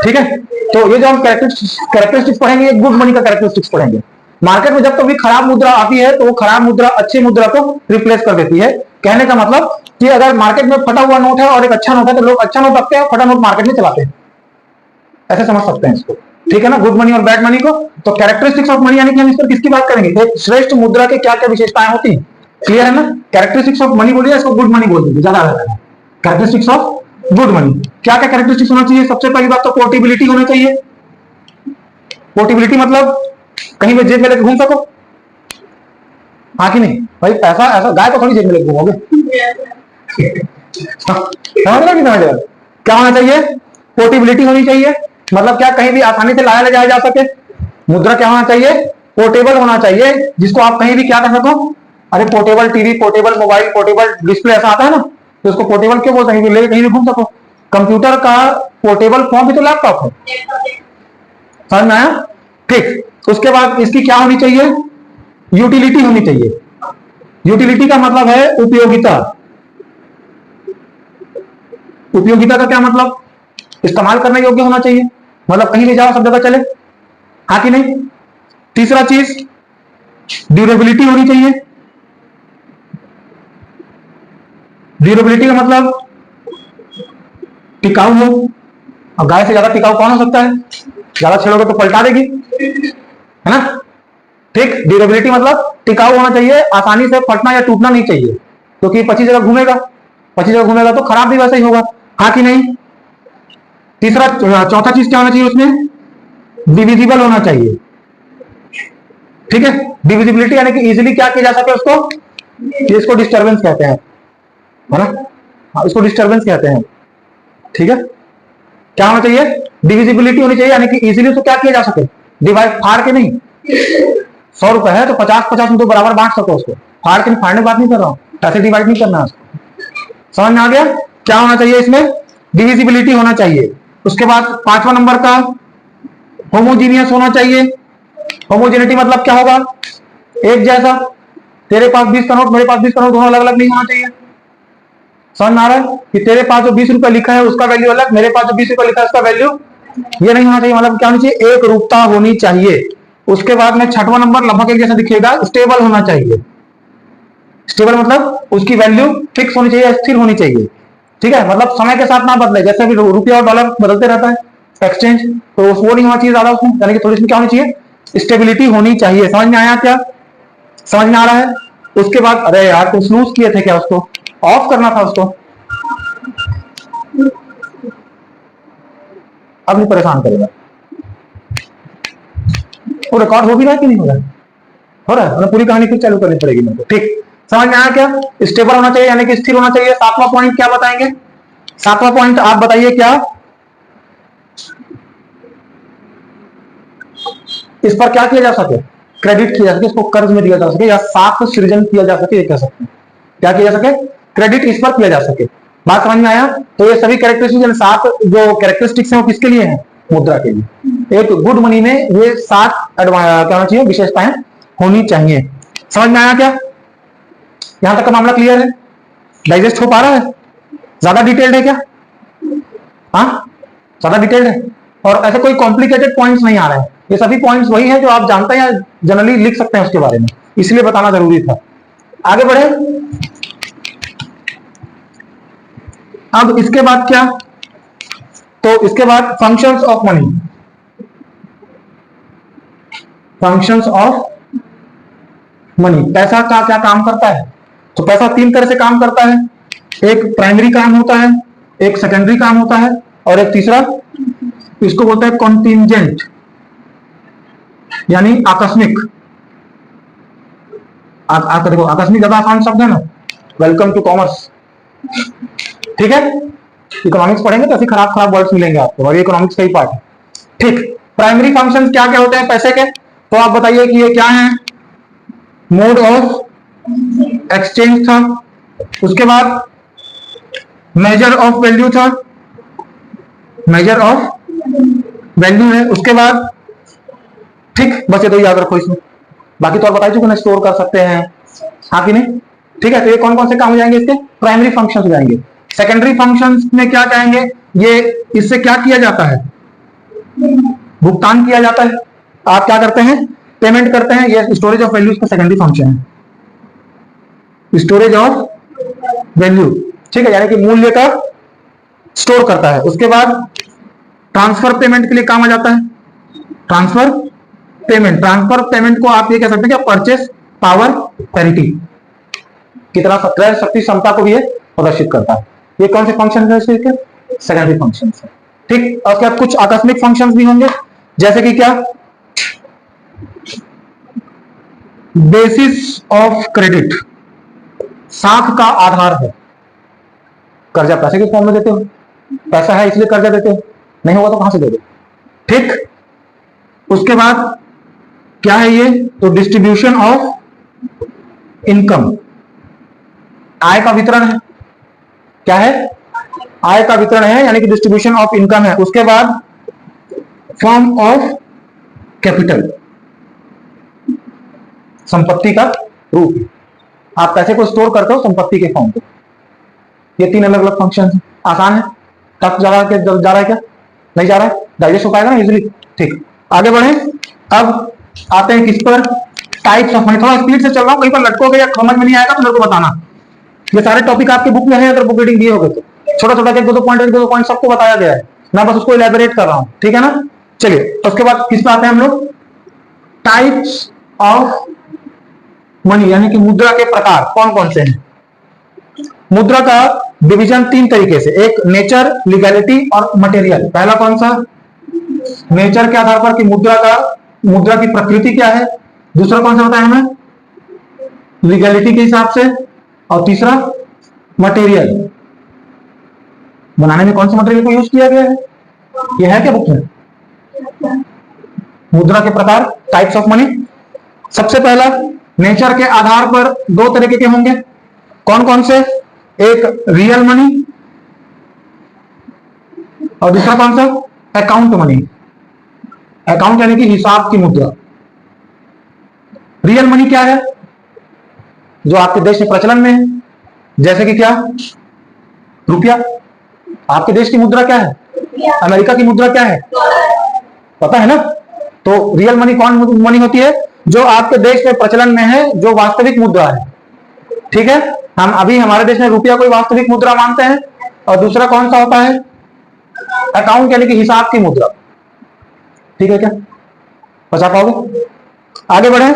ठीक है, तो ये जो हम कैरेक्टरिस्टिक्स पढ़ेंगे, ये गुड मनी का कैरेक्टरिस्टिक्स पढ़ेंगे। मार्केट में जब कभी खराब मुद्रा आती है तो वो खराब मुद्रा अच्छी मुद्रा को रिप्लेस कर देती है। कहने का मतलब कि अगर मार्केट में फटा हुआ नोट है और एक अच्छा नोट है तो लोग अच्छा नोट रखते हैं, फटा नोट मार्केट में चलाते हैं। ऐसे समझ सकते हैं इसको, ठीक है ना, गुड मनी और बैड मनी को। तो कैरेक्टरिस्टिक्स ऑफ मनी यानी कि हम इस पर किसकी बात करेंगे, एक श्रेष्ठ मुद्रा के क्या क्या विशेषताएं होती हैं। क्लियर है ना? कैरेक्टरिस्टिक्स ऑफ मनी बोलिए, इसको गुड मनी बोल दीजिए, ज्यादा रहता है। कैरेक्टरिस्टिक्स ऑफ गुड मनी, क्या क्या कैरेक्टरिस्टिक्स होना चाहिए? सबसे पहली बात तो पोर्टेबिलिटी होना चाहिए। पोर्टेबिलिटी मतलब कहीं भी जेब में लेकर घूम सको, हाँ कि नहीं भाई? पैसा ऐसा गाय को थोड़ी जेब में लेकर घूमोगे। समझ रहे नहीं? क्या होना चाहिए? पोर्टेबिलिटी होनी चाहिए, मतलब क्या कहीं भी आसानी से लाया ले जाया जा सके। मुद्रा क्या होना चाहिए? पोर्टेबल होना चाहिए, जिसको आप कहीं भी क्या कर सको। अरे portable TV, portable mobile, portable display ऐसा आता है ना, तो उसको पोर्टेबल क्यों बोलते हैं? लेके कहीं भी घूम सको। कंप्यूटर का पोर्टेबल फॉर्म भी तो लैपटॉप है। समझ में आया? ठीक, उसके बाद इसकी क्या होनी चाहिए? यूटिलिटी होनी चाहिए। यूटिलिटी का मतलब है उपयोगिता। उपयोगिता का क्या मतलब? इस्तेमाल करने योग्य होना चाहिए, मतलब कहीं भी जाओ सब जगह चले, हाँ कि नहीं? तीसरा चीज ड्यूरेबिलिटी होनी चाहिए। ड्यूरेबिलिटी का मतलब टिकाऊ हो, और गाय से ज्यादा टिकाऊ कौन हो सकता है? ज्यादा छेड़ोगे तो पलटा देगी, है ना? ठीक, ड्यूरेबिलिटी मतलब टिकाऊ होना चाहिए, आसानी से फटना या टूटना नहीं चाहिए, क्योंकि 25 जगह घूमेगा, 25 जगह घूमेगा तो खराब भी वैसे ही होगा, हाँ कि नहीं? तीसरा चौथा चीज क्या होना चाहिए उसमें? डिविजिबल होना चाहिए। ठीक है, डिविजिबिलिटी यानी कि इजीली क्या किया जा सके उसको, इसको डिस्टर्बेंस कहते हैं, है ना? हाँ, इसको डिस्टर्बेंस कहते हैं। ठीक है, क्या होना चाहिए? डिविजिबिलिटी होनी चाहिए, यानी कि इजीली उसको क्या किया जा सके, डिवाइड, फाड़ के नहीं। 100 रुपए है तो 50-50 में तो बराबर बांट सको उसको, फाड़ के फाड़ने की बात नहीं कर रहा हूँ, ऐसे डिवाइड नहीं करना उसको। समझ में आ गया? क्या होना चाहिए इसमें? डिविजिबिलिटी होना चाहिए। उसके बाद 5वां नंबर का होमोजीनियस होना चाहिए। होमोजेनिटी मतलब क्या होगा? एक जैसा, तेरे पास 20 का नोट, मेरे पास 20 का नोट, दोनों अलग अलग नहीं होना चाहिए। समझ में आ रहा है कि तेरे पास जो 20 रुपए लिखा है उसका वैल्यू अलग, मेरे पास जो 20 रुपए लिखा है उसका वैल्यू ये नहीं होना चाहिए। मतलब क्या होनी चाहिए? एक रूपता होनी चाहिए। उसके बाद में 6वां नंबर लगभग एक जैसा दिखेगा, स्टेबल होना चाहिए। स्टेबल मतलब उसकी वैल्यू फिक्स होनी चाहिए, स्थिर होनी चाहिए। ठीक है, मतलब समय के साथ ना बदले, जैसे अभी रुपया और डॉलर बदलते रहता है एक्सचेंज, तो वो नहीं होना चाहिए ज्यादा उसमें, यानी कि थोड़ी इसमें क्या होनी चाहिए? स्टेबिलिटी होनी चाहिए। समझ में आया क्या? समझ में आ रहा है? उसके बाद अरे यार तुम स्नूज किए थे क्या? उसको ऑफ करना था उसको, अब नहीं परेशान करेगा। वो रिकॉर्ड हो भी रहा है कि नहीं हो रहा है? हो रहा है, पूरी कहानी फिर चालू करनी पड़ेगी मेरे को। ठीक, समझ में आया क्या? स्टेबल होना चाहिए यानी कि स्थिर होना चाहिए। 7वां पॉइंट क्या बताएंगे? 7वां पॉइंट आप बताइए क्या? इस पर क्या किया जा सके? क्रेडिट किया जा सके, इसको कर्ज में दिया जा सके, या साख सृजन किया जा सके, ये कह सकते हैं। क्या किया जा सके? क्रेडिट इस पर किया जा सके। बात समझ में आया? तो ये सभी कैरेक्टरिस्टिक्स, 7 जो कैरेक्टरिस्टिक्स हैं वो किसके लिए हैं? मुद्रा के लिए। एक गुड मनी में ये 7 क्या होना चाहिए? विशेषताएं होनी चाहिए। समझ में आया क्या? यहां तक का मामला क्लियर है? डाइजेस्ट हो पा रहा है? ज्यादा डिटेल्ड है क्या? हाँ, ज्यादा डिटेल्ड है, और ऐसे कोई कॉम्प्लिकेटेड पॉइंट्स नहीं आ रहे हैं। ये सभी पॉइंट्स वही हैं जो आप जानते हैं या जनरली लिख सकते हैं उसके बारे में, इसलिए बताना जरूरी था। आगे बढ़े। अब इसके बाद क्या? तो इसके बाद functions of money. Functions of money, पैसा का क्या काम करता है? तो पैसा 3 तरह से काम करता है। एक प्राइमरी काम होता है, एक सेकेंडरी काम होता है, और एक तीसरा इसको बोलते हैं कॉन्टिंजेंट, यानी आकस्मिक। देखो आकस्मिक ज्यादा आसान शब्द है ना, वेलकम टू कॉमर्स। ठीक है, इकोनॉमिक्स पढ़ेंगे तो ऐसे खराब खराब वर्ड्स मिलेंगे आपको, और ये इकोनॉमिक्स का ही पार्ट है। ठीक, प्राइमरी फंक्शन क्या क्या होते हैं पैसे के? तो आप बताइए कि ये क्या है? मोड ऑफ एक्सचेंज था, उसके बाद मेजर ऑफ वैल्यू था, मेजर ऑफ वैल्यू है। उसके बाद ठीक, बस ये तो याद रखो इसमें, बाकी तो और बता चुके ना, स्टोर कर सकते हैं, हाँ कि नहीं। ठीक है, तो ये कौन कौन से काम हो जाएंगे इसके, प्राइमरी फंक्शन हो जाएंगे। सेकेंडरी फंक्शंस में क्या कहेंगे, ये इससे क्या किया जाता है, भुगतान किया जाता है। आप क्या करते हैं, पेमेंट करते हैं। ये स्टोरेज ऑफ वैल्यूज का सेकेंडरी फंक्शन है, स्टोरेज ऑफ वैल्यू। ठीक है, यानी कि मूल्य का स्टोर करता है। उसके बाद ट्रांसफर पेमेंट के लिए काम आ जाता है, ट्रांसफर पेमेंट। ट्रांसफर पेमेंट को आप ये कह सकते हैं कि परचेस पावर पैरिटी, कितना क्रय शक्ति क्षमता को भी ये प्रदर्शित करता है। ये कौन से फंक्शन है इसके, सेकेंडरी फंक्शन है। ठीक, और उसके बाद कुछ आकस्मिक फंक्शंस भी होंगे, जैसे कि क्या, बेसिस ऑफ क्रेडिट, साख का आधार है। कर्जा पैसे के फॉर्म में देते हो, पैसा है इसलिए कर्जा देते हो, नहीं होगा तो कहां से दोगे। ठीक, उसके बाद क्या है ये, तो डिस्ट्रीब्यूशन ऑफ इनकम, आय का वितरण है। क्या है, आय का वितरण है, यानी कि डिस्ट्रीब्यूशन ऑफ इनकम है। उसके बाद फॉर्म ऑफ कैपिटल, संपत्ति का रूप, आप पैसे को स्टोर करते हो संपत्ति के फॉर्म पे। ये तीन अलग अलग फंक्शन है। आसान है, टफ जा रहा है क्या, नहीं जा रहा है, डाइजेस्ट हो पाएगा ना इजीली। ठीक, आगे बढ़े। अब आते हैं किस पर, टाइप्स ऑफ मनी। थोड़ा स्पीड से चल रहा हूं, कहीं पर लटकोगे या समझ में नहीं आएगा तो मेरे को बताना। ये सारे टॉपिक आपके बुक में है, अगर बुक रीडिंग दिए होगे तो छोटा छोटा एक दो पॉइंट सबको बताया गया है, मैं बस उसको इलेबोरेट कर रहा हूं। ठीक है ना, चलिए उसके बाद किस पर आते हैं हम लोग, टाइप्स ऑफ मनी, यानी कि मुद्रा के प्रकार कौन कौन से हैं। मुद्रा का डिवीजन तीन तरीके से, एक नेचर, लीगैलिटी और मटेरियल। पहला कौन सा, नेचर के आधार पर कि मुद्रा की प्रकृति क्या है। दूसरा कौन सा होता है हमें, लीगैलिटी के हिसाब से। और तीसरा मटेरियल, बनाने में कौन सा मटेरियल को यूज किया गया है, यह है क्या बुक में। मुद्रा के प्रकार, टाइप्स ऑफ मनी। सबसे पहला नेचर के आधार पर दो तरीके के होंगे, कौन कौन से, एक रियल मनी और दूसरा कौन सा, अकाउंट मनी। अकाउंट यानी कि हिसाब की मुद्रा। रियल मनी क्या है, जो आपके देश में प्रचलन में है, जैसे कि क्या, रुपया। आपके देश की मुद्रा क्या है, अमेरिका की मुद्रा क्या है, पता है ना। तो रियल मनी कौन मनी होती है, जो आपके देश में प्रचलन में है, जो वास्तविक मुद्रा है। ठीक है, हम अभी हमारे देश में रुपया कोई वास्तविक मुद्रा मानते हैं। और दूसरा कौन सा होता है, अकाउंट यानी कि हिसाब की मुद्रा। ठीक है क्या, बचा पाओगे। आगे बढ़े,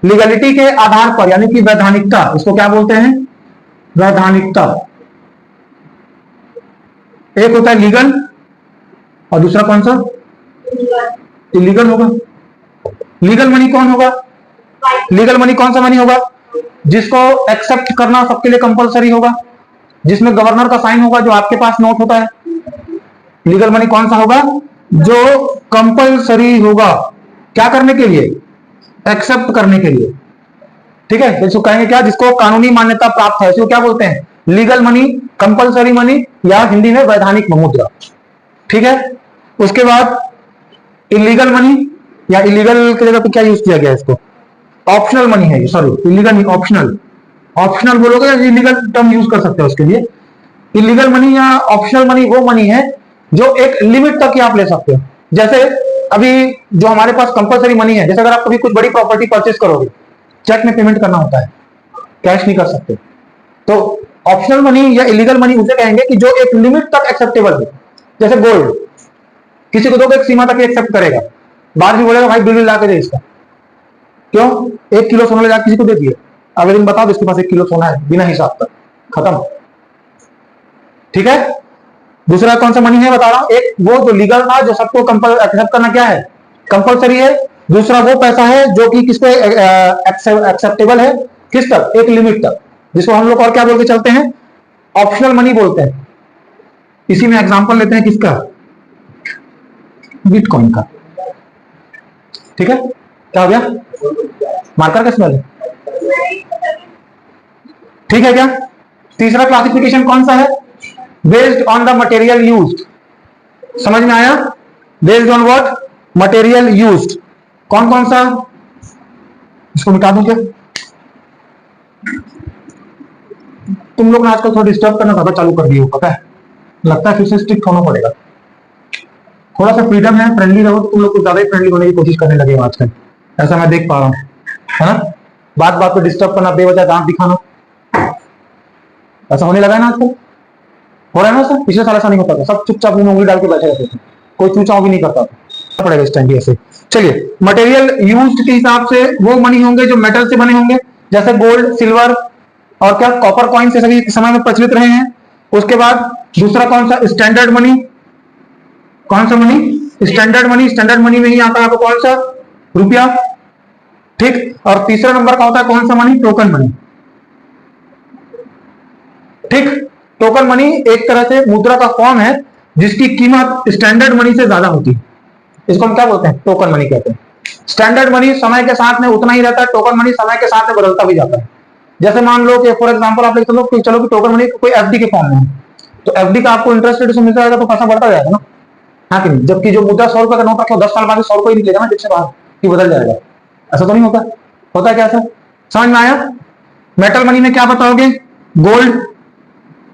लीगलिटी के आधार पर यानी कि वैधानिकता, इसको क्या बोलते हैं, वैधानिकता। एक होता है लीगल और दूसरा कौन सा, इलीगल होगा। लीगल मनी कौन होगा, लीगल मनी कौन सा मनी होगा, जिसको एक्सेप्ट करना सबके लिए कंपलसरी होगा, जिसमें गवर्नर का साइन होगा, जो आपके पास नोट होता है। लीगल मनी कौन सा होगा, जो कंपलसरी होगा, क्या करने के लिए, एक्सेप्ट करने के लिए। ठीक है, इसको कहेंगे क्या, जिसको कानूनी मान्यता प्राप्त है, इसको क्या बोलते हैं, लीगल मनी, कंपलसरी मनी, या हिंदी में वैधानिक मुद्रा। ठीक है, उसके बाद इलीगल मनी, या इलीगल की जगह पे क्या यूज किया गया इसको, ऑप्शनल मनी है, सॉरी इलीगल नहीं, ऑप्शनल। ऑप्शनल बोलोगे या इलीगल टर्म यूज कर सकते हो उसके लिए। इलीगल मनी या ऑप्शनल मनी वो मनी है जो एक लिमिट तक ही आप ले सकते हो। जैसे अभी जो हमारे पास कंपलसरी मनी है, जैसे अगर आप कभी कुछ बड़ी प्रॉपर्टी परचेस करोगे, चेक में पेमेंट करना होता है, कैश नहीं कर सकते। तो ऑप्शनल मनी या इलीगल मनी उसे कहेंगे कि जो एक लिमिट तक एक्सेप्टेबल है। जैसे गोल्ड, किसी को दोगे एक सीमा तक एक्सेप्ट करेगा, बाद में बोलेगा भाई बिल ला के दे इसका। क्यों, 1 किलो सोना ले जाकर किसी को दे दिए, अगले दिन बताओ इसके पास 1 किलो सोना है, बिना हिसाब तक खत्म। ठीक है, दूसरा कौन सा मनी है बता रहा हूं, एक वो जो लीगल था, जो सबको एक्सेप्ट करना क्या है, कंपलसरी है। दूसरा वो पैसा है जो कि किस पे एक्सेप्टेबल है, किस तक, एक लिमिट तक, जिसको हम लोग और क्या बोल के चलते हैं, ऑप्शनल मनी बोलते हैं। इसी में एग्जांपल लेते हैं किसका, बिटकॉइन का। ठीक है, क्या हो गया, मार्कर का स्मेल है। ठीक है क्या, तीसरा क्लासिफिकेशन कौन सा है, based on the material used. समझ में आया? Based on what? Material used. कौन कौन सा? इसको मिटा दूं क्या? तुम लोग ने आजकल थोड़ा डिस्टर्ब करना ज्यादा चालू कर दिए हो, पता है? लगता है फिर से स्ट्रिक्ट होना पड़ेगा। थोड़ा सा फ्रीडम है, फ्रेंडली रहो तो तुम लोग कुछ ज्यादा ही फ्रेंडली होने की कोशिश करने लगे हो आजकल, ऐसा मैं देख पा रहा हूँ, है ना? बात बात पे डिस्टर्ब करना, बेवजह दांत दिखाना, ऐसा होने लगा है ना आजकल? हो रहा है ना सर? पिछले साल ऐसा नहीं होता था, सब चुपचाप मुंह में उंगली डाल के बैठे रहते थे, कोई चूचाव भी नहीं करता था। पड़ेगा इस टाइम भी ऐसे। चलिए, मटेरियल यूज्ड के हिसाब से वो मनी होंगे जो मेटल से बने होंगे, जैसे गोल्ड, सिल्वर और क्या कॉपर कॉइन से सभी समय में प्रचलित रहे हैं। उसके बाद दूसरा कौन सा? Standard money. कौन सा money? Standard money. Standard money में ही आता है आपको कौन सा? रुपया, ठीक। और तीसरा नंबर का होता है कौन सा मनी? टोकन मनी, ठीक। टोकन मनी एक तरह से मुद्रा का फॉर्म है जिसकी कीमत स्टैंडर्ड मनी से ज्यादा होती है, इसको हम क्या बोलते हैं? टोकन मनी कहते हैं। स्टैंडर्ड मनी समय के साथ में उतना ही रहता है, टोकन मनी समय के साथ में बदलता भी जाता है। जैसे मान लो कि फॉर एग्जांपल आप चलो कि टोकन मनी कोई एफडी के फॉर्म में है, तो एफडी का आपको इंटरेस्ट रेट मिलता जाएगा तो पैसा बढ़ता जाएगा ना, हाँ कि नहीं? जबकि जो मुद्रा 100 रुपए का नोट रखो 10 साल बाद 100 रुपए ही निकलेगा ना जिससे बाहर कि बदल जाएगा, ऐसा तो नहीं होता? होता है क्या ऐसा? समझ में आया? मेटल मनी में क्या बताओगे? गोल्ड।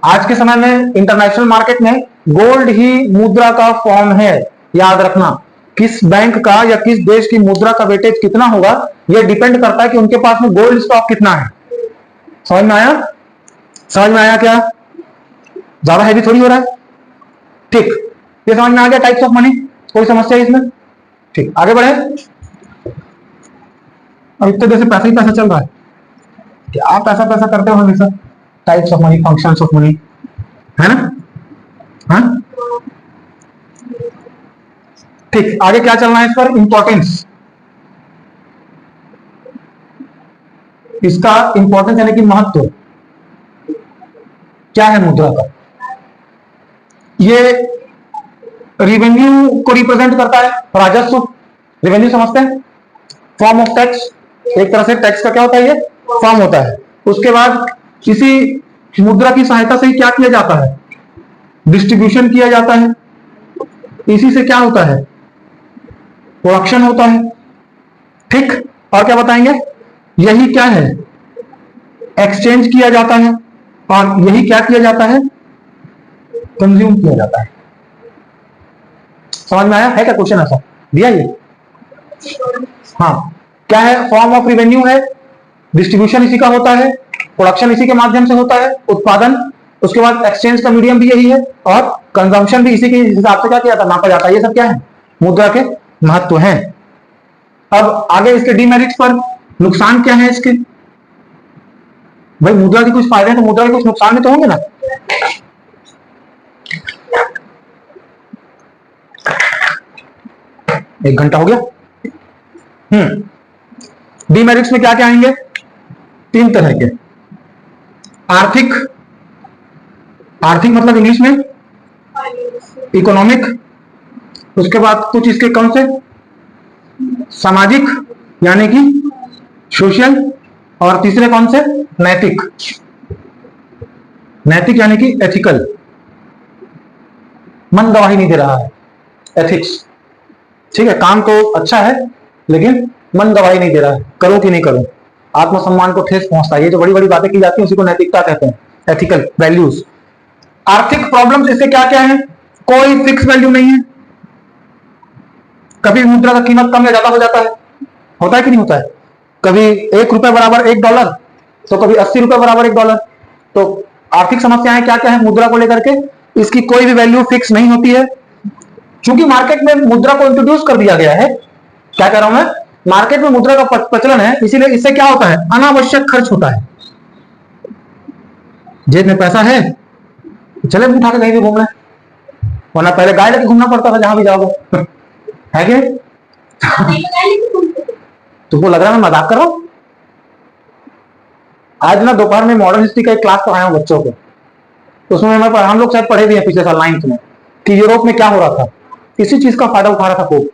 आज के समय में इंटरनेशनल मार्केट में गोल्ड ही मुद्रा का फॉर्म है। याद रखना, किस बैंक का या किस देश की मुद्रा का वेटेज कितना होगा यह डिपेंड करता है कि उनके पास में गोल्ड स्टॉक कितना है। समझ में आया? समझ में आया क्या? ज्यादा हैवी थोड़ी हो रहा है, ठीक। ये समझ में आ गया टाइप्स ऑफ मनी? कोई समस्या है इसमें? ठीक, आगे बढ़े। अब इतने देर से पैसा ही पैसा चल रहा है, क्या पैसा पैसा करते हो हमेशा? Types of money, functions of money, है ना? हाँ, ठीक। आगे क्या चलना है इस पर? इंपॉर्टेंस। इसका इंपॉर्टेंस यानी कि महत्व क्या है मुद्रा का? ये रिवेन्यू को रिप्रेजेंट करता है, राजस्व। रिवेन्यू समझते हैं? फॉर्म ऑफ टैक्स, एक तरह से टैक्स का क्या होता है? ये फॉर्म होता है। उसके बाद इसी मुद्रा की सहायता से क्या किया जाता है? डिस्ट्रीब्यूशन किया जाता है। इसी से क्या होता है? प्रोडक्शन होता है, ठीक। और क्या बताएंगे? यही क्या है? एक्सचेंज किया जाता है। और यही क्या किया जाता है? कंज्यूम किया जाता है। समझ में आया? है क्या क्वेश्चन ऐसा दिया ये? हाँ, क्या है? फॉर्म ऑफ रिवेन्यू है, डिस्ट्रीब्यूशन इसी का होता है, प्रोडक्शन इसी के माध्यम से होता है, उत्पादन। उसके बाद एक्सचेंज का मीडियम भी यही है और कंजम्पशन भी इसी के हिसाब से क्या किया जाता है? नापा जाता है। ये सब क्या है? मुद्रा के महत्व हैं। अब आगे इसके डीमेरिट्स पर, नुकसान क्या है इसके? भाई मुद्रा के कुछ फायदे हैं तो मुद्रा के कुछ नुकसान भी तो होंगे ना। एक घंटा हो गया। डीमेरिट्स में क्या क्या आएंगे? 3 तरह के। आर्थिक, आर्थिक मतलब इंग्लिश में इकोनॉमिक। उसके बाद कुछ इसके कौन से? सामाजिक यानी कि सोशल। और तीसरे कौन से? नैतिक। नैतिक यानी कि एथिकल, मन गवाही नहीं दे रहा है, एथिक्स, ठीक है। काम तो अच्छा है लेकिन मन गवाही नहीं दे रहा है, करूं कि नहीं करूं, आत्मसम्मान को ठेस पहुंचता है। ये जो बड़ी बड़ी बातें की जाती हैं उसी को नैतिकता कहते हैं, एथिकल वैल्यूज। आर्थिक प्रॉब्लम्स इससे क्या क्या है? कोई फिक्स वैल्यू नहीं है, कभी मुद्रा का कीमत कम या ज्यादा हो जाता है, होता है कि नहीं होता है? कभी 1 रुपए बराबर $1 तो कभी 80 रुपए बराबर $1। तो आर्थिक समस्याएं क्या क्या है मुद्रा को लेकर के? इसकी कोई भी वैल्यू फिक्स नहीं होती है। क्योंकि मार्केट में मुद्रा को इंट्रोड्यूस कर दिया गया है, क्या कह रहा हूं मैं? मार्केट में मुद्रा का प्रचलन है, इसीलिए इससे क्या होता है? अनावश्यक खर्च होता है। जेब में पैसा है चले उठा के कहीं भी घूमना, वरना पहले गाय लेके घूमना पड़ता था जहां भी जाओगे, है क्या? तुमको लग रहा है मैं मजाक कर रहा हूं? आज ना दोपहर में मॉडर्न हिस्ट्री का एक क्लास पढ़ाया हूं बच्चों को, उसमें हम लोग शायद पढ़े भी हैं पिछले साल 9th में कि यूरोप में क्या हो रहा था। इसी चीज का फायदा उठा रहा था पोप।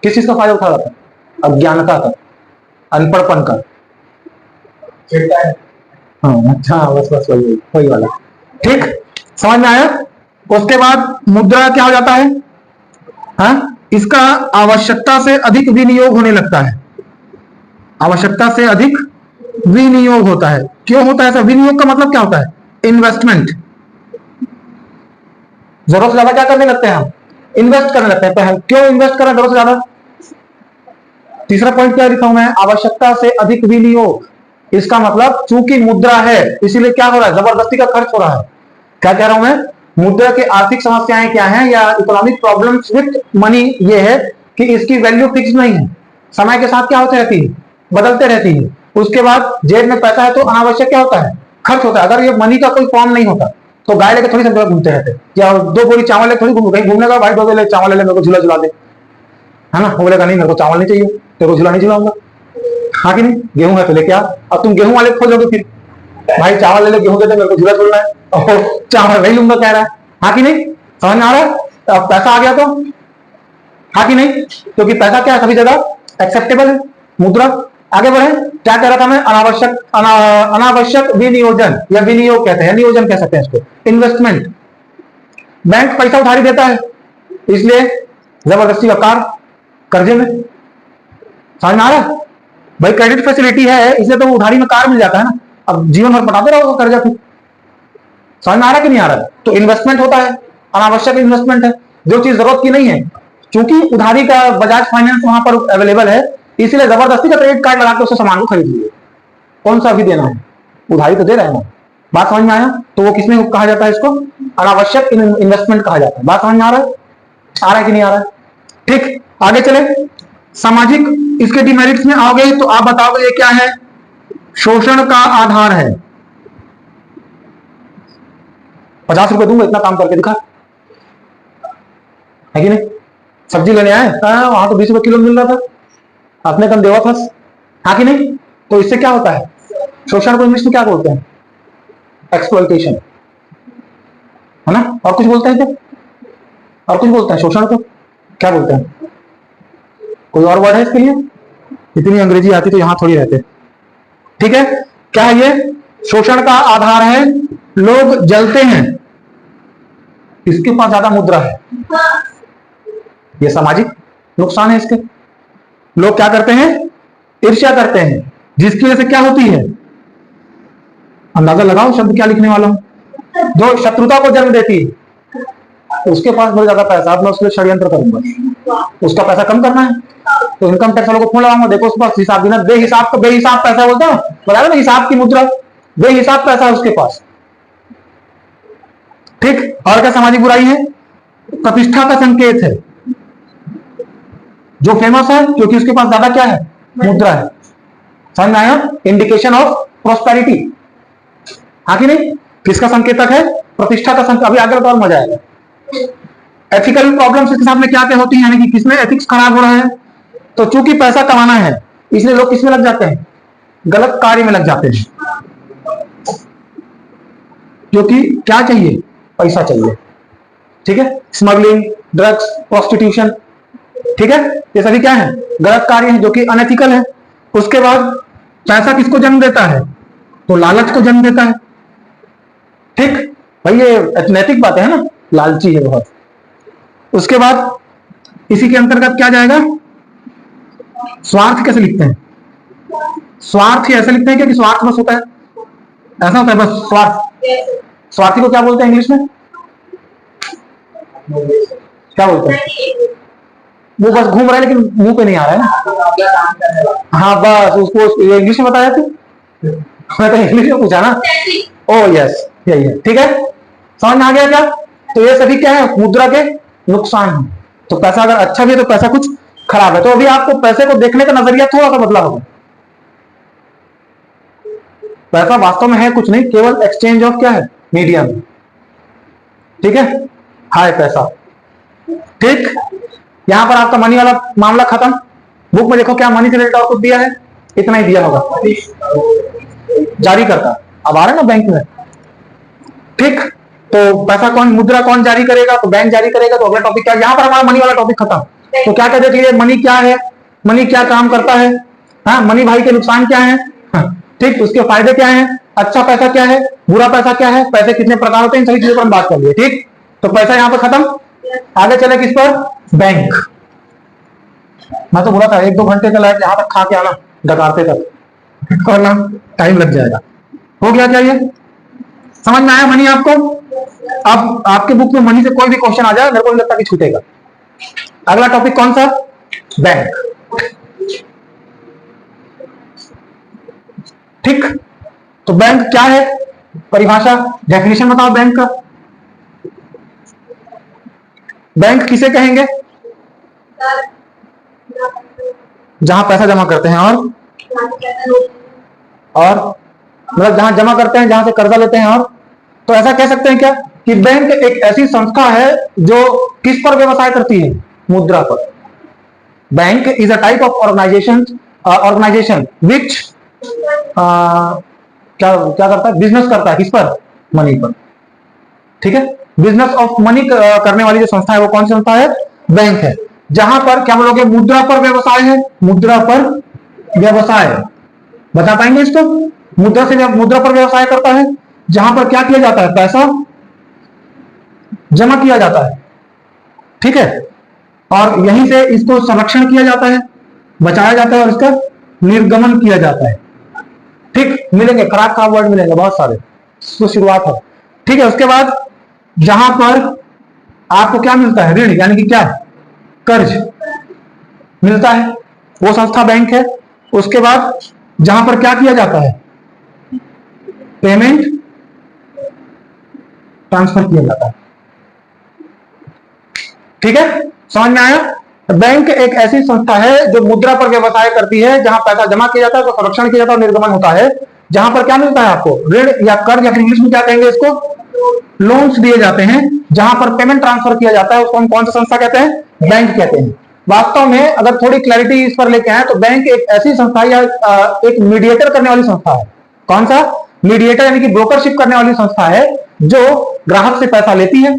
किस चीज का फायदा उठा रहा था? अज्ञानता का, अनपढ़पन का। हाँ अच्छा, बस बस वही वही वाला, ठीक। समझ में आया? उसके बाद मुद्रा क्या हो जाता है? हाँ, इसका आवश्यकता से अधिक विनियोग होने लगता है। आवश्यकता से अधिक विनियोग होता है। क्यों होता है ऐसा? विनियोग का मतलब क्या होता है? इन्वेस्टमेंट। जरूरत से ज्यादा क्या करने लगते हैं हम? इन्वेस्ट करने लगते हैं। क्यों इन्वेस्ट करें जरूरत से ज्यादा? तीसरा पॉइंट क्या लिखा हूं मैं? आवश्यकता से अधिक विनियोग। इसका मतलब चूंकि मुद्रा है इसीलिए क्या हो रहा है? जबरदस्ती का खर्च हो रहा है। क्या कह रहा हूं मैं? मुद्रा की आर्थिक समस्याएं क्या हैं या इकोनॉमिक प्रॉब्लम्स विद मनी ये है कि इसकी वैल्यू फिक्स नहीं है, समय के साथ क्या होती रहती है? बदलते रहती है। उसके बाद जेब में पैसा है तो अनावश्यक क्या होता है? खर्च होता है। अगर ये मनी का कोई फॉर्म नहीं होता तो गाय लेके थोड़ी सब घूमते रहते, या 2 बोरी चावल लेके थोड़ी कहीं घूमने का, भाई 2 बोले चावल ले ले, मेरे को झूला झुला दे, है ना? वो बोलेगा नहीं मेरे को चावल नहीं चाहिए, तेरे को झूला नहीं झुलाऊंगा। हाँ कि नहीं? गेहूं है तो लेके आ। अब तुम गेहूं वाले खोजोगे फिर, भाई चावल ले ले, गेहूं दे दे, मेरे को झूला झूलना है, और चावल नहीं लूंगा कह रहा है। हाँ कि नहीं? समझ में आ रहा है? अब पैसा आ गया तो, हाँ कि नहीं? क्योंकि पैसा क्या है? सभी जगह एक्सेप्टेबल है। मुद्रा। आगे बढ़े। क्या कह रहा था मैं? अनावश्यक विनियोजन या विनियोग कहते हैं, नियोजन कह सकते हैं इसको, इन्वेस्टमेंट। बैंक पैसा उधारी देता है इसलिए जबरदस्ती का कार कर्जे में। समझ में आ रहा है? भाई क्रेडिट फैसिलिटी है इसलिए तो उधारी में कार मिल जाता है ना। अब जीवन भर पटाते रहोगे कर्जा फिर। समझ में आ रहा है कि नहीं आ रहा है? तो इन्वेस्टमेंट होता है, अनावश्यक इन्वेस्टमेंट है, जो चीज जरूरत की नहीं है। क्योंकि उधारी का बजाज फाइनेंस वहां पर अवेलेबल है इसलिए जबरदस्ती का क्रेडिट कार्ड लगा के उससे सामान को खरीद लीजिए। कौन सा भी देना है? उधारी तो दे रहे हैं ना। बात समझ में आया? तो वो किसमें कहा जाता है? इसको अनावश्यक इन्वेस्टमेंट कहा जाता है। बात समझ में आ रहा है? आ रहा है कि नहीं आ रहा है? ठीक, आगे चले। सामाजिक इसके डिमेरिट्स में आओगे तो आप बताओगे ये क्या है? शोषण का आधार है। 50 रुपए दूंगा इतना काम करके दिखा, है कि नहीं? सब्जी लेने आए, वहां तो 20 रुपए किलो मिल रहा था, आपने कल देवा था। हाँ कि नहीं? तो इससे क्या होता है? शोषण को इंग्लिश में क्या बोलते हैं? एक्सप्लॉइटेशन, है ना? और कुछ बोलते हैं क्या? और कुछ बोलते हैं शोषण को? क्या बोलते हैं? कोई और वर्ड है इसके लिए? इतनी अंग्रेजी आती तो यहां थोड़ी रहते। ठीक है, क्या है ये? शोषण का आधार है। लोग जलते हैं, इसके पास ज्यादा मुद्रा है, ये सामाजिक नुकसान है इसके। लोग क्या करते हैं? ईर्ष्या करते हैं, जिसकी वजह से क्या होती है? अंदाजा लगाओ शब्द क्या लिखने वाला हूं। जो शत्रुता को जन्म देती है, उसके पास बहुत ज्यादा पैसा, अब मैं उसके लिए षड्यंत्र करूंगा, उसका पैसा कम करना है तो इनकम टैक्स वालों को फोन लगाऊंगा, देखो उसके पास हिसाब देना, बेहिसाब को बेहिसाब पैसा बोलता है, बताया ना, हिसाब की मुद्रा, बेहिसाब पैसा है उसके पास। ठीक, और क्या सामाजिक बुराई है? प्रतिष्ठा का संकेत है। जो फेमस है क्योंकि उसके पास ज्यादा क्या है? मुद्रा है। समझ में आया? Indication of prosperity. हाँ कि नहीं? किसका संकेतक है? प्रतिष्ठा का संकेत। अभी आगे तो और मजा आएगा। एथिकल प्रॉब्लम्स इसके साथ में क्या क्या होती है, यानी कि किसमें एथिक्स खराब हो रहा है? तो चूंकि पैसा कमाना है इसलिए लोग किसमें लग जाते हैं? गलत कार्य में लग जाते हैं। क्योंकि क्या चाहिए? पैसा चाहिए। ठीक है, स्मगलिंग, ड्रग्स, प्रोस्टिट्यूशन, ठीक है, ये सभी क्या है? गलत कार्य है जो कि अनएथिकल है। उसके बाद पैसा किसको जन्म देता है? तो लालच को जन्म देता है। ठीक भाई, ये नैतिक बात है ना, लालची है बहुत। उसके बाद इसी के अंतर्गत क्या जाएगा? स्वार्थ कैसे लिखते हैं? स्वार्थ ही ऐसे लिखते हैं कि स्वार्थ बस होता है, ऐसा होता है बस स्वार्थ। स्वार्थी को क्या बोलते हैं इंग्लिश में? क्या बोलते हैं? वो बस घूम रहा है लेकिन मुंह पे नहीं आ रहा है ना। हाँ बस उसको इंग्लिश में बताया तू, मैं तो इंग्लिश में पूछा ना। ओ यस, यही है। ठीक है, समझ में आ गया क्या? तो ये सभी क्या है? मुद्रा के नुकसान है। तो पैसा अगर अच्छा भी है तो पैसा कुछ खराब है। तो अभी आपको पैसे को देखने का नजरिया थोड़ा सा बदला होगा। पैसा वास्तव में है कुछ नहीं, केवल एक्सचेंज ऑफ क्या है? मीडियम। ठीक है, हाय पैसा। ठीक, यहां पर आपका मनी वाला मामला खत्म। बुक में देखो क्या मनी से रिलेटेड और कुछ दिया है? इतना ही दिया होगा। जारी करता अब आ रहा है ना बैंक में। ठीक, तो पैसा कौन, मुद्रा कौन जारी करेगा? तो बैंक जारी करेगा। तो अगला टॉपिक क्या? यहां पर हमारा मनी वाला टॉपिक खत्म। तो क्या कहते हैं? मनी क्या है, मनी क्या काम करता है, हाँ, मनी भाई के नुकसान क्या है, हाँ, ठीक, उसके फायदे क्या है, अच्छा पैसा क्या है, बुरा पैसा क्या है, पैसे कितने प्रकार होते हैं, इन सभी चीजों पर हम बात कर लिए। ठीक, तो पैसा यहां पर खत्म, आगे चले किस पर, बैंक। मैं तो बोला था 1-2 घंटे का लाइट यहां तक खा के आना डकारते तक, और ना टाइम लग जाएगा। हो गया क्या ये, समझ में आया मनी आपको? अब आपके बुक में मनी से कोई भी क्वेश्चन आ जाए मेरे को नहीं लगता कि छूटेगा। अगला टॉपिक कौन सा, बैंक। ठीक, तो बैंक क्या है, परिभाषा, डेफिनेशन बताओ बैंक का। बैंक किसे कहेंगे, जहां पैसा जमा करते हैं और मतलब जहां जमा करते हैं, जहां से कर्जा लेते हैं। और तो ऐसा कह सकते हैं क्या कि बैंक एक ऐसी संस्था है जो किस पर व्यवसाय करती है, मुद्रा पर। Bank is a type of organisation which क्या क्या करता है, बिजनेस करता है किस पर, मनी पर। ठीक है, बिजनेस ऑफ मनी करने वाली जो संस्था है वो कौन सी संस्था है, बैंक है। जहां पर क्या बोलोगे, मुद्रा पर व्यवसाय है, मुद्रा पर व्यवसाय, बता पाएंगे इसको? मुद्रा पर व्यवसाय करता है, जहां पर क्या किया जाता है, पैसा जमा किया जाता है। ठीक है, और यहीं से इसको संरक्षण किया जाता है, बचाया जाता है और इसका निर्गमन किया जाता है। ठीक, मिलेंगे खराब खराब वर्ड मिलेंगे बहुत सारे, तो शुरुआत है। ठीक है, उसके बाद जहां पर आपको क्या मिलता है, ऋण यानी कि क्या, कर्ज मिलता है, वो संस्था बैंक है। उसके बाद जहां पर क्या किया जाता है, पेमेंट ट्रांसफर किया जाता है। ठीक है, समझ में आया? बैंक एक ऐसी संस्था है जो मुद्रा पर व्यवसाय करती है, जहां पैसा जमा किया जाता है, तो संरक्षण किया जाता है और निर्गमन होता है। जहां पर क्या मिलता है आपको, ऋण या कर्ज, या फिर इंग्लिश में क्या कहेंगे इसको, लोन्स दिए जाते हैं। जहां पर पेमेंट ट्रांसफर किया जाता है उसको हम कौन सा संस्था कहते हैं, बैंक कहते हैं। वास्तव में अगर थोड़ी क्लैरिटी इस पर लेके आए तो बैंक एक ऐसी संस्था या एक मीडिएटर करने वाली संस्था है। कौन सा, मीडिएटर यानी कि ब्रोकरशिप करने वाली संस्था है, जो ग्राहक से पैसा लेती है,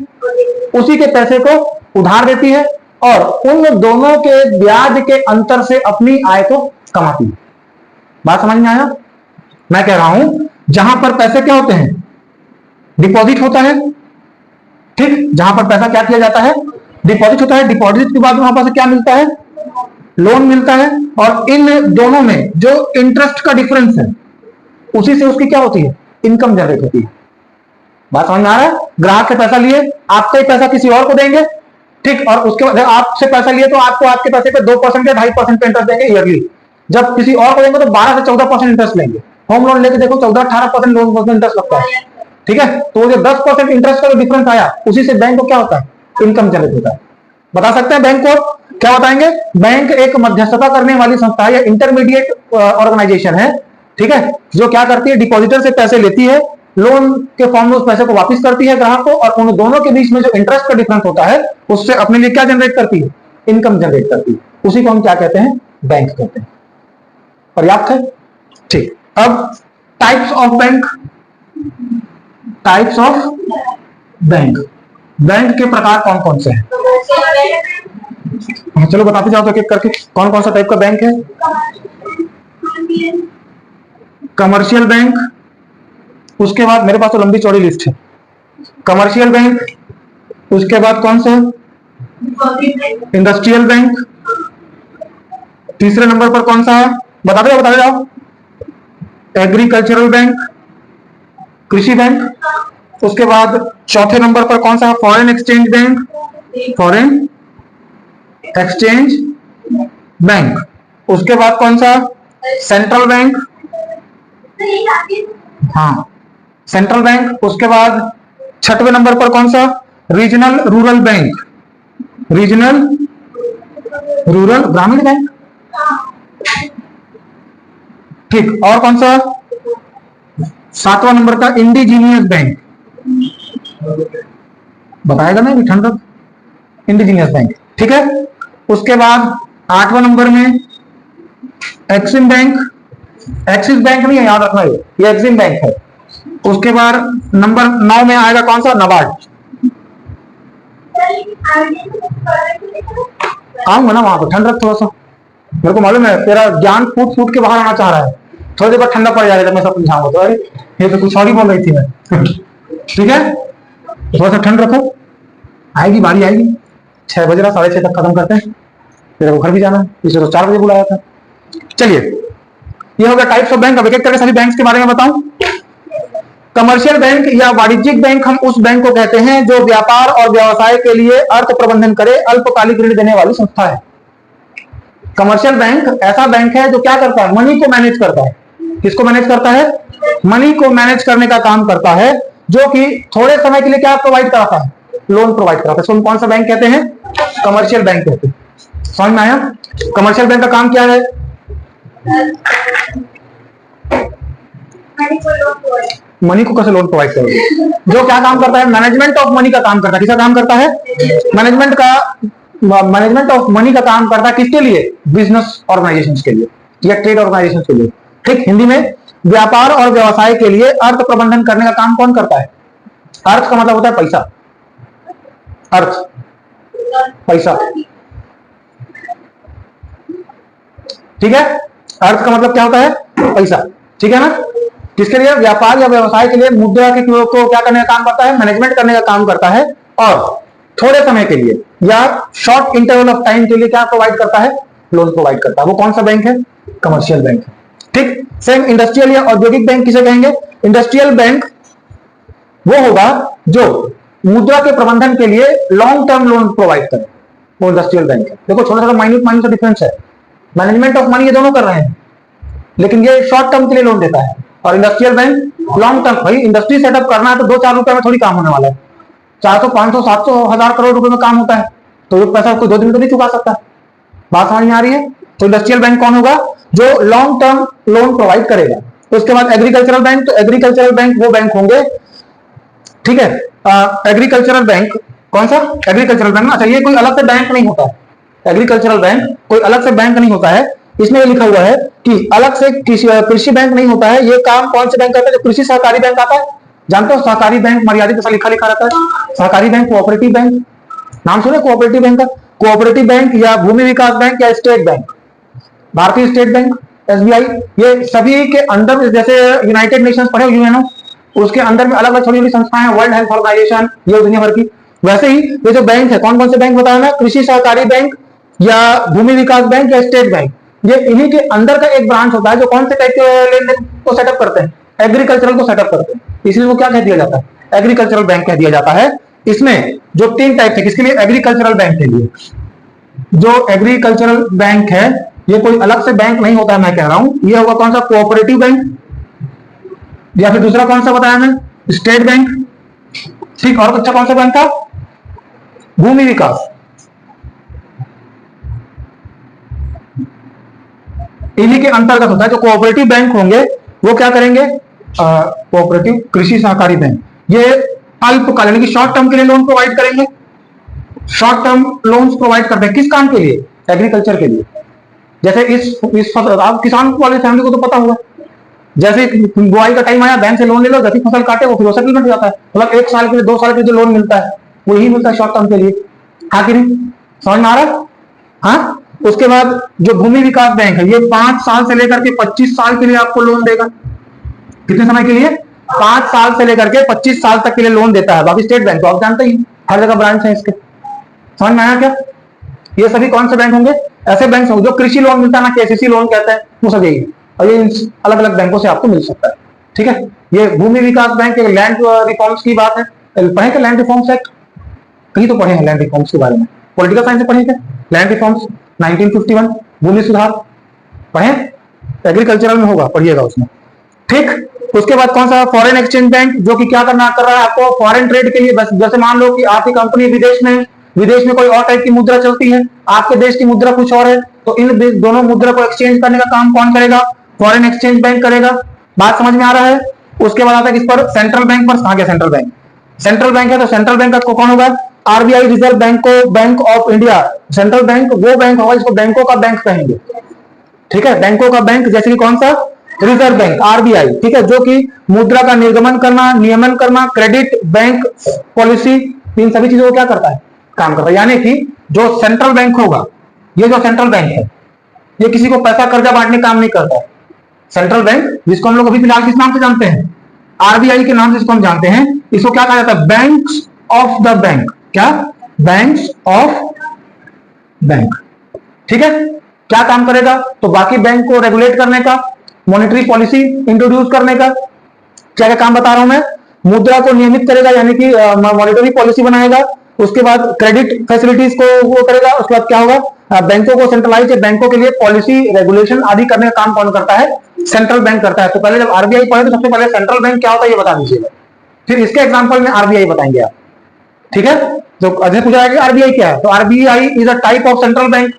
उसी के पैसे को उधार देती है और उन दोनों के ब्याज के अंतर से अपनी आय को कमाती है। बात समझ में आया? मैं कह रहा हूं जहां पर पैसे क्या होते हैं, डिपॉजिट होता है। ठीक, जहां पर पैसा क्या किया जाता है, डिपॉजिट होता है। डिपॉजिट के बाद वहां पर क्या मिलता है, लोन मिलता है। और इन दोनों में जो इंटरेस्ट का डिफरेंस है, उसी से उसकी क्या होती है, इनकम जनरेट होती है। बात समझ में आ रहा है? ग्राहक से पैसा लिए, आपका ही पैसा किसी और को देंगे। ठीक, और उसके बाद आपसे पैसा लिए तो आपको आपके पैसे पे 2% या 2.5% पे इंटरेस्ट देंगे ईयरली। जब किसी और को देंगे तो 12 से 14% इंटरेस्ट लेंगे। होम लोन लेके देखो 14-18% लोन इंटरेस्ट लगता है। ठीक है, तो जो 10% इंटरेस्ट का जो डिफरेंस आया, उसी से बैंक को क्या होता है, इनकम जनरेट होता है। बता सकते हैं बैंक को क्या बताएंगे? बैंक एक मध्यस्थता करने वाली संस्था या इंटरमीडिएट ऑर्गेनाइजेशन है। ठीक है, जो क्या करती है, डिपॉजिटर से पैसे लेती है, लोन के फॉर्म में उस पैसे को वापस करती है ग्राहक को, और उन दोनों के बीच में जो इंटरेस्ट का डिफरेंस होता है, उससे अपने लिए क्या जनरेट करती है, इनकम जनरेट करती है। उसी को हम क्या कहते हैं, बैंक कहते हैं। पर्याप्त है? ठीक, अब types of bank, types of bank, bank के प्रकार कौन कौन से हैं? हाँ, चलो बताते जाओ तो एक करके, कौन कौन सा टाइप का बैंक है। कमर्शियल बैंक, उसके बाद मेरे पास तो लंबी चौड़ी लिस्ट है। कमर्शियल बैंक, उसके बाद कौन सा, इंडस्ट्रियल बैंक, तीसरे नंबर पर कौन सा है, बताते जाओ। एग्रीकल्चरल बैंक, कृषि बैंक। उसके बाद चौथे नंबर पर कौन सा है, foreign exchange bank, foreign exchange bank. उसके बाद कौन सा, सेंट्रल बैंक, हाँ सेंट्रल बैंक। उसके बाद छठवें नंबर पर कौन सा, regional rural bank, regional rural ग्रामीण बैंक। ठीक, और कौन सा, सातवां नंबर का इंडिजीनियस बैंक, बताएगा ना भी ठंड, इंडिजीनियस बैंक। ठीक है, उसके बाद आठवां नंबर में एक्सिम बैंक, एक्सिस बैंक नहीं है, याद रखना ये एक्सिम बैंक है। उसके बाद नंबर 9 में आएगा कौन सा, नाबार्ड। आऊंगा ना वहां पर, ठंड रख थोड़ा सा, मेरे को मालूम है तेरा ज्ञान फूट फूट के बाहर आना चाह रहा है। थोड़ी देर बाद ठंडा पड़ जाएगा मैं सब समझाऊंगा। तो अरे ये तो कुछ और ही बोल रही थी मैं। ठीक है, थोड़ा सा ठंड रखो। आएगी बारी आएगी, 6 बज रहा, 6:30 तक खत्म करते हैं, फिर घर भी जाना है, इसे तो 4 बजे बुलाया था। चलिए, ये हो गया टाइप्स ऑफ बैंक। अब एक एक करके सभी बैंक्स के बारे में बताऊं। कमर्शियल बैंक या वाणिज्यिक बैंक हम उस बैंक को कहते हैं जो व्यापार और व्यवसाय के लिए अर्थ प्रबंधन करे, अल्पकालिक ऋण देने वाली संस्था है। कमर्शियल बैंक ऐसा बैंक है जो क्या करता है, मनी को मैनेज करता है। किसको मैनेज करता है? मनी को मैनेज करने का काम करता है, जो कि थोड़े समय के लिए क्या प्रोवाइड कराता है, लोन प्रोवाइड कराता है। इसको हम कौन सा बैंक कहते हैं? कमर्शियल बैंक कहते हैं। समझ में आया? कमर्शियल बैंक का काम क्या है? मनी को कैसे लोन प्रोवाइड करोगे? जो क्या काम करता है? मैनेजमेंट ऑफ मनी का काम करता है। किसका काम करता है? मैनेजमेंट ऑफ मनी का काम करता है। किसके लिए? बिजनेस ऑर्गेनाइजेशंस के लिए या ट्रेड ऑर्गेनाइजेशंस के लिए। ठीक, हिंदी में व्यापार और व्यवसाय के लिए अर्थ प्रबंधन करने का काम कौन करता है? अर्थ का मतलब होता है पैसा। अर्थ, पैसा, ठीक है। अर्थ का मतलब क्या होता है? पैसा, ठीक है ना। किसके लिए? व्यापार या व्यवसाय के लिए मुद्रा के को क्या करने का काम करता है? मैनेजमेंट करने का काम करता है, और थोड़े समय के लिए या शॉर्ट इंटरवल ऑफ टाइम के लिए क्या प्रोवाइड करता है? लोन प्रोवाइड करता है। वो कौन सा बैंक है? कमर्शियल बैंक है। ठीक, सेम इंडस्ट्रियल या औद्योगिक बैंक किसे कहेंगे? इंडस्ट्रियल बैंक वो होगा जो मुद्रा के प्रबंधन के लिए लॉन्ग टर्म लोन प्रोवाइड करे, वो इंडस्ट्रियल बैंक है। देखो छोटा छोटा माइन्यूट डिफरेंस है। मैनेजमेंट ऑफ मनी ये दोनों कर रहे हैं, लेकिन ये शॉर्ट टर्म के लिए लोन देता है, और इंडस्ट्रियल बैंक लॉन्ग टर्म। भाई इंडस्ट्री सेटअप करना है तो 2-4 रुपए में थोड़ी काम होने वाला है। 400, 500, 700, 1000 करोड़ रुपए में काम होता है, तो ये पैसा कोई 2 दिन में तो नहीं चुका सकता। बात समझ में आ रही है? तो इंडस्ट्रियल बैंक कौन होगा? जो लॉन्ग टर्म लोन प्रोवाइड करेगा। तो उसके बाद एग्रीकल्चरल बैंक, तो एग्रीकल्चरल बैंक वो बैंक होंगे, ठीक है। एग्रीकल्चरल बैंक कौन सा? एग्रीकल्चरल बैंक ना। अच्छा, ये कोई अलग से बैंक नहीं होता है। एग्रीकल्चरल बैंक कोई अलग से बैंक नहीं होता है। इसमें ये लिखा हुआ है कि अलग से कृषि बैंक नहीं होता है। ये काम कौन से बैंक करता है? जो कृषि सहकारी बैंक आता है, जानते हो? सहकारी बैंक मर्यादित ऐसा लिखा रहता है। सहकारी बैंक, कोऑपरेटिव बैंक, नाम सुने कोऑपरेटिव बैंक का? कोऑपरेटिव बैंक या भूमि विकास बैंक या स्टेट बैंक, भारतीय स्टेट बैंक, एसबीआई, ये सभी के अंदर, जैसे यूनाइटेड नेशंस पढ़े यूएनओ, उसके अंदर में अलग अलग छोटी छोटी संस्थाएं हैं, वर्ल्ड हेल्थ ऑर्गेनाइजेशन, ये दुनिया भर की। वैसे ही ये जो बैंक है, कौन कौन से बैंक बताया मैं? कृषि सहकारी बैंक या भूमि विकास बैंक या स्टेट बैंक, ये इन्हीं के अंदर का एक ब्रांच होता है जो कौन से टाइप के लेन देन को सेटअप करते हैं? एग्रीकल्चरल को सेटअप करते हैं, इसलिए वो क्या कह दिया जाता है? एग्रीकल्चरल बैंक कह दिया जाता है। इसमें जो 3 टाइप थे, किसके लिए? एग्रीकल्चरल बैंक के लिए। जो एग्रीकल्चरल बैंक है ये कोई अलग से बैंक नहीं होता है, मैं कह रहा हूं। ये होगा कौन सा? कोऑपरेटिव बैंक, या फिर दूसरा कौन सा बताया मैं? स्टेट बैंक, ठीक। और अच्छा कौन सा बैंक था? भूमि विकास। इन्हीं के अंतर्गत होता है। जो कोऑपरेटिव बैंक होंगे वो क्या करेंगे? कोऑपरेटिव कृषि सहकारी बैंक, ये अल्पकालीन की शॉर्ट टर्म के लिए लोन प्रोवाइड करेंगे। शॉर्ट टर्म लोन्स प्रोवाइड करते हैं। किस काम के लिए? एग्रीकल्चर के लिए। जैसे इस फसल, आप किसान वाली फैमिली को तो पता होगा, जैसे बुआई का टाइम आया, बैंक से लोन ले लो, जैसी फसल काटे वो फिर सेटलमेंट हो जाता है। मतलब 1 साल के लिए, 2 साल के लिए जो लोन मिलता है वो ही मिलता है शॉर्ट टर्म के लिए। हाँ कि नहीं? समझ में आ रहा है? हाँ। उसके बाद जो भूमि विकास बैंक है, ये 5 साल से लेकर के 25 साल के लिए आपको लोन देगा। कितने समय के लिए? 5 साल से लेकर के 25 साल तक के लिए लोन देता है। बाकी स्टेट बैंक तो आप जानते ही, हर जगह ब्रांच है इसके। समझ में आया क्या? ये सभी कौन से बैंक होंगे? ऐसे बैंक होंगे जो कृषि लोन मिलता है ना, केसीसी लोन कहते हैं, वो सब यही, और ये अलग अलग बैंकों से आपको मिल सकता है। ठीक है। ये भूमि विकास बैंक लैंड रिफॉर्म्स की बात है। पढ़े क्या लैंड रिफॉर्म्स एक्ट? कहीं तो पढ़े हैं लैंड रिफॉर्म्स के बारे में, पॉलिटिकल साइंस से पढ़े क्या? लैंड रिफॉर्म्स 1951, भूमि सुधार पढ़े? एग्रीकल्चरल में होगा, पढ़िएगा उसमें। ठीक। उसके बाद कौन सा? फॉरेन एक्सचेंज बैंक, जो कि क्या कर रहा है आपको? फॉरेन ट्रेड के लिए। जैसे मान लो कि आपकी कंपनी विदेश में कोई और टाइप की मुद्रा चलती है, आपके देश की मुद्रा कुछ और है, तो इन दोनों मुद्रा को एक्सचेंज करने का काम कौन करेगा? फॉरेन एक्सचेंज बैंक करेगा। बात समझ में आ रहा है? उसके बाद आता है किस पर? सेंट्रल बैंक पर। कहां गया सेंट्रल बैंक? सेंट्रल बैंक है तो सेंट्रल बैंक का कौन होगा? आरबीआई, रिजर्व बैंक को bank of India. Central bank वो बैंक होगा जिसको बैंकों का बैंक कहेंगे। ठीक है, बैंकों का बैंक, जैसे कि कौन सा? Reserve bank, RBI. ठीक है, जो कि मुद्रा का निर्गमन करना, नियमन करना, क्रेडिट, बैंक पॉलिसी, इन सभी चीजों को क्या करता है? काम करता है। यानी कि जो सेंट्रल बैंक होगा, ये जो सेंट्रल बैंक है, ये किसी को पैसा कर्जा बांटने काम नहीं करता है। सेंट्रल बैंक, जिसको हम लोग अभी फिलहाल किस नाम से जानते हैं? आरबीआई के नाम से इसको हम जानते हैं। इसको क्या कहा जाता है? Bank of the bank. क्या? Banks of bank. ठीक है, क्या काम करेगा? तो बाकी बैंक को रेगुलेट करने का, मॉनेटरी पॉलिसी इंट्रोड्यूस करने का। क्या क्या काम बता रहा हूं मैं? मुद्रा को नियमित करेगा, यानी कि मॉनेटरी पॉलिसी बनाएगा। उसके बाद क्रेडिट फैसिलिटीज को वो करेगा। उसके बाद क्या होगा? बैंकों को सेंट्रलाइज, बैंकों के लिए पॉलिसी रेगुलेशन आदि करने का काम कौन करता है? सेंट्रल बैंक करता है। तो पहले जब आरबीआई पढ़े तो सबसे पहले सेंट्रल बैंक क्या होता है ये बता दीजिएगा, फिर इसके एग्जाम्पल में आरबीआई बताएंगे आप। ठीक है, तो अजय पूछा है कि आरबीआई क्या है, तो RBI is a type of central bank,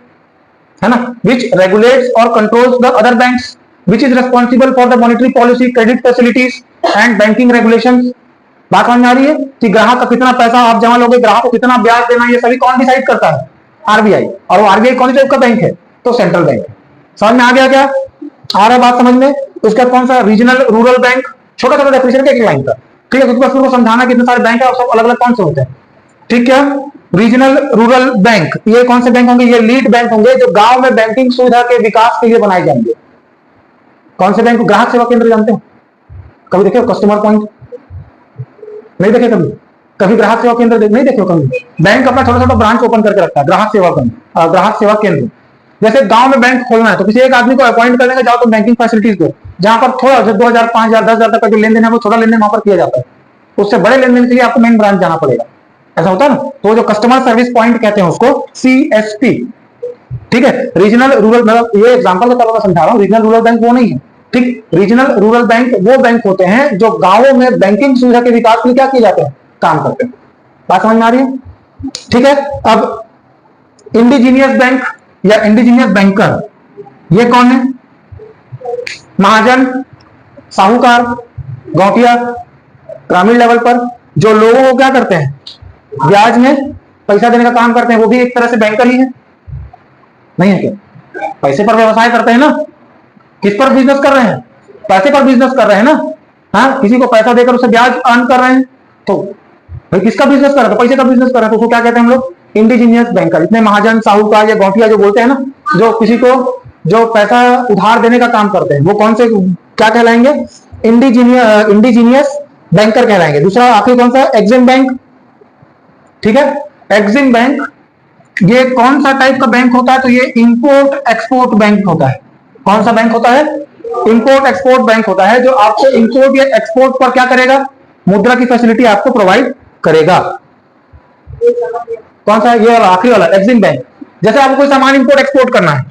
है ना, विच रेगुलेट्स और controls the other banks, which is responsible for the monetary policy, credit facilities and banking regulations. बात समझ में आ रही है कि ग्राहक का कितना पैसा आप जमा लोगे, ग्राहक को कितना ब्याज देना, ये सभी कौन डिसाइड करता है? आरबीआई। और वो आरबीआई कौन सी टाइप का बैंक है? तो सेंट्रल बैंक है। समझ में आ गया क्या? आ रहा बात समझ में? उसके बाद कौन सा? Regional rural bank. छोटा छोटा डेफिनेशन एक लाइन का, ठीक है, उसके बाद समझाना कितने सारे बैंक है और सब अलग अलग कौन से होते हैं। ठीक है, रीजनल रूरल बैंक ये कौन से बैंक होंगे? ये लीड बैंक होंगे जो गांव में बैंकिंग सुविधा के विकास के लिए बनाए जाएंगे। कौन से बैंक? ग्राहक सेवा केंद्र जानते हो? कभी देखे कस्टमर पॉइंट? नहीं देखे कभी? कभी ग्राहक सेवा केंद्र नहीं देखे कभी? बैंक अपना छोटा छोटा ब्रांच ओपन करके रखता है, ग्राहक सेवा केंद्र, ग्राहक सेवा केंद्र। जैसे गांव में बैंक खोलना है तो किसी एक आदमी को अपॉइंट कर देंगे, जाओ तुम बैंकिंग फैसिलिटीज दो, जहां पर थोड़ा 2000 5000 10,000 तक का जो लेन देन है वो छोटा लेन देन वहां पर किया जाता है। उससे बड़े लेन देन के लिए आपको मेन ब्रांच जाना पड़ेगा। ऐसा होता है ना, तो जो कस्टमर सर्विस पॉइंट कहते हैं उसको सीएसपी। ठीक है, रीजनल रूरल, मतलब ये एग्जांपल के तौर पर समझा रहा हूं, रीजनल रूरल बैंक वो नहीं है। ठीक, रीजनल रूरल बैंक वो बैंक होते हैं जो गांवों में बैंकिंग सुविधा के विकास के लिए क्या किए जाते हैं? काम करते हैं। बात समझ में आ रही है? ठीक है, अब इंडिजीनियस बैंक या इंडिजीनियस बैंकर ये कौन है? महाजन, साहूकार, गौटिया, ग्रामीण लेवल पर जो लोगों को क्या करते हैं? ब्याज में पैसा देने का काम करते हैं, वो भी एक तरह से बैंकर ही है, नहीं है क्या? पैसे पर व्यवसाय करते हैं ना। किस पर बिजनेस कर रहे हैं? पैसे पर बिजनेस कर रहे हैं ना। हाँ, किसी को पैसा देकर उसे ब्याज अर्न कर रहे हैं, तो भाई किसका बिजनेस कर रहे हैं? तो पैसे का बिजनेस कर रहे हैं, तो उसको क्या कहते हैं हम लोग? Indigenous banker. इतने महाजन, साहूकार या गौटिया जो बोलते हैं ना, जो किसी को जो पैसा उधार देने का काम करते हैं, वो कौन से क्या कहलाएंगे? इंडिजीनियस बैंकर कहलाएंगे। दूसरा आखिरी कौन सा? EXIM bank. ठीक है, एग्जिम बैंक ये कौन सा टाइप का बैंक होता है? तो ये इंपोर्ट एक्सपोर्ट बैंक होता है। कौन सा बैंक होता है? इंपोर्ट एक्सपोर्ट बैंक होता है, जो आपको इंपोर्ट या एक्सपोर्ट पर क्या करेगा? मुद्रा की फैसिलिटी आपको प्रोवाइड करेगा। कौन सा? ये वाला आखिरी वाला एग्जिम बैंक। जैसे आपको कोई सामान इंपोर्ट एक्सपोर्ट करना है,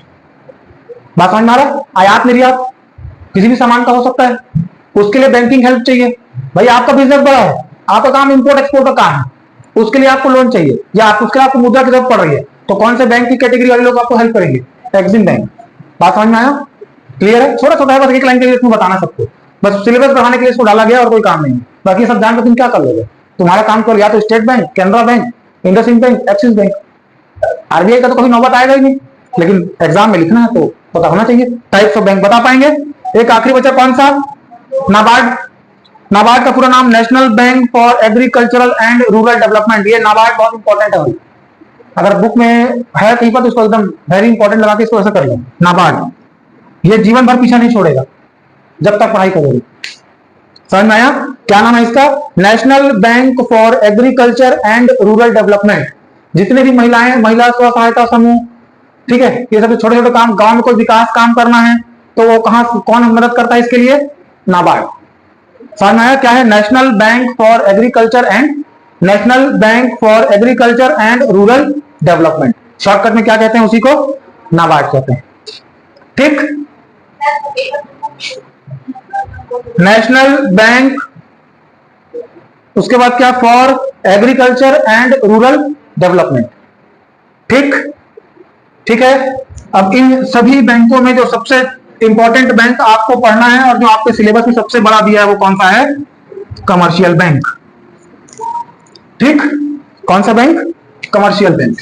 बात समझ में आ रहा? आयात निर्यात किसी भी सामान का हो सकता है, उसके लिए बैंकिंग हेल्प चाहिए। भाई आपका बिजनेस बड़ा है, आपका काम इंपोर्ट एक्सपोर्ट का काम है, उसके लिए आपको लोन चाहिए या उसके लिए आपको मुद्रा की जरूरत पड़ रही है, तो कौन से बैंक की कैटेगरी वाले लोग आपको हेल्प करेंगे? EXIM bank. बात समझ में आया? क्लियर है? छोटा छोटा है, बस एक लाइन के लिए इसमें बताना सबको, बस सिलेबस बढ़ाने के लिए इसको डाला गया और कोई काम नहीं। बाकी सब जान कर तुम क्या कर लोगे? तुम्हारा काम कर या तो state bank, Canara bank, IndusInd bank, axis bank. RBI का तो कभी नौबत आएगा ही नहीं, लेकिन एग्जाम में लिखना है तो पता होना चाहिए। टाइप्स ऑफ बैंक बता पाएंगे? एक आखिरी बचा कौन सा? नाबार्ड। नाबार्ड का पूरा नाम national bank for agricultural and rural development. ये नाबार्ड बहुत इंपॉर्टेंट है, अगर बुक में है कहीं पर तो इसको एकदम वेरी इंपॉर्टेंट लगा के इसको ऐसा कर लो। नाबार्ड ये जीवन भर पीछा नहीं छोड़ेगा जब तक पढ़ाई करोगे। समझ में आया? क्या नाम है इसका? National bank for agriculture and rural development. जितने भी महिलाएं, महिला स्व सहायता समूह, ठीक है, ये सब छोटे छोटे काम, गांव में कोई विकास काम करना है तो वो कहां कौन मदद करता है इसके लिए? नाबार्ड। समझ में आया? क्या है? National bank for agriculture and rural development. Shortcut में क्या कहते हैं उसी को? नाबार्ड कहते हैं। ठीक, नेशनल बैंक, उसके बाद क्या? For agriculture and rural development. ठीक, ठीक है। अब इन सभी बैंकों में जो सबसे इंपॉर्टेंट बैंक आपको पढ़ना है और जो आपके सिलेबस में सबसे बड़ा दिया है वो कौन सा है? Commercial bank. ठीक, कौन सा बैंक? Commercial bank.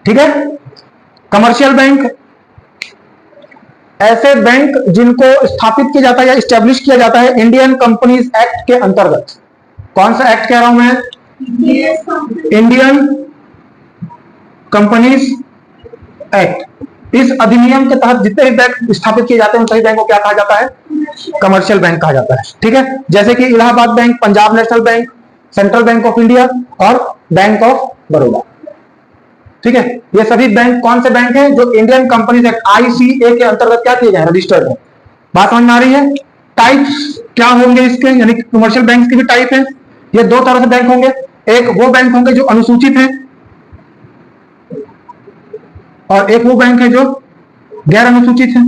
ठीक है, कमर्शियल बैंक ऐसे बैंक जिनको स्थापित किया जाता है या स्टैब्लिश किया जाता है इंडियन कंपनीज एक्ट के अंतर्गत। कौन सा एक्ट कह रहा हूं मैं? Indian companies act. इस अधिनियम के तहत जितने भी बैंक स्थापित किए जाते हैं उन सभी बैंक को क्या कहा जाता है? कमर्शियल बैंक कहा जाता है। ठीक है, जैसे कि Allahabad bank, Punjab national bank, central bank of India और बैंक ऑफ बड़ौदा। ठीक है, ये सभी बैंक कौन से बैंक हैं? जो इंडियन कंपनीज एक्ट ICA के अंतर्गत क्या किए जाए? रजिस्टर्ड है। बात समझ में आ रही है? टाइप्स क्या होंगे इसके, यानी कमर्शियल बैंक की भी टाइप है। ये दो तरह से बैंक होंगे, एक वो बैंक होंगे जो अनुसूचित है और एक वो बैंक है जो गैर अनुसूचित है,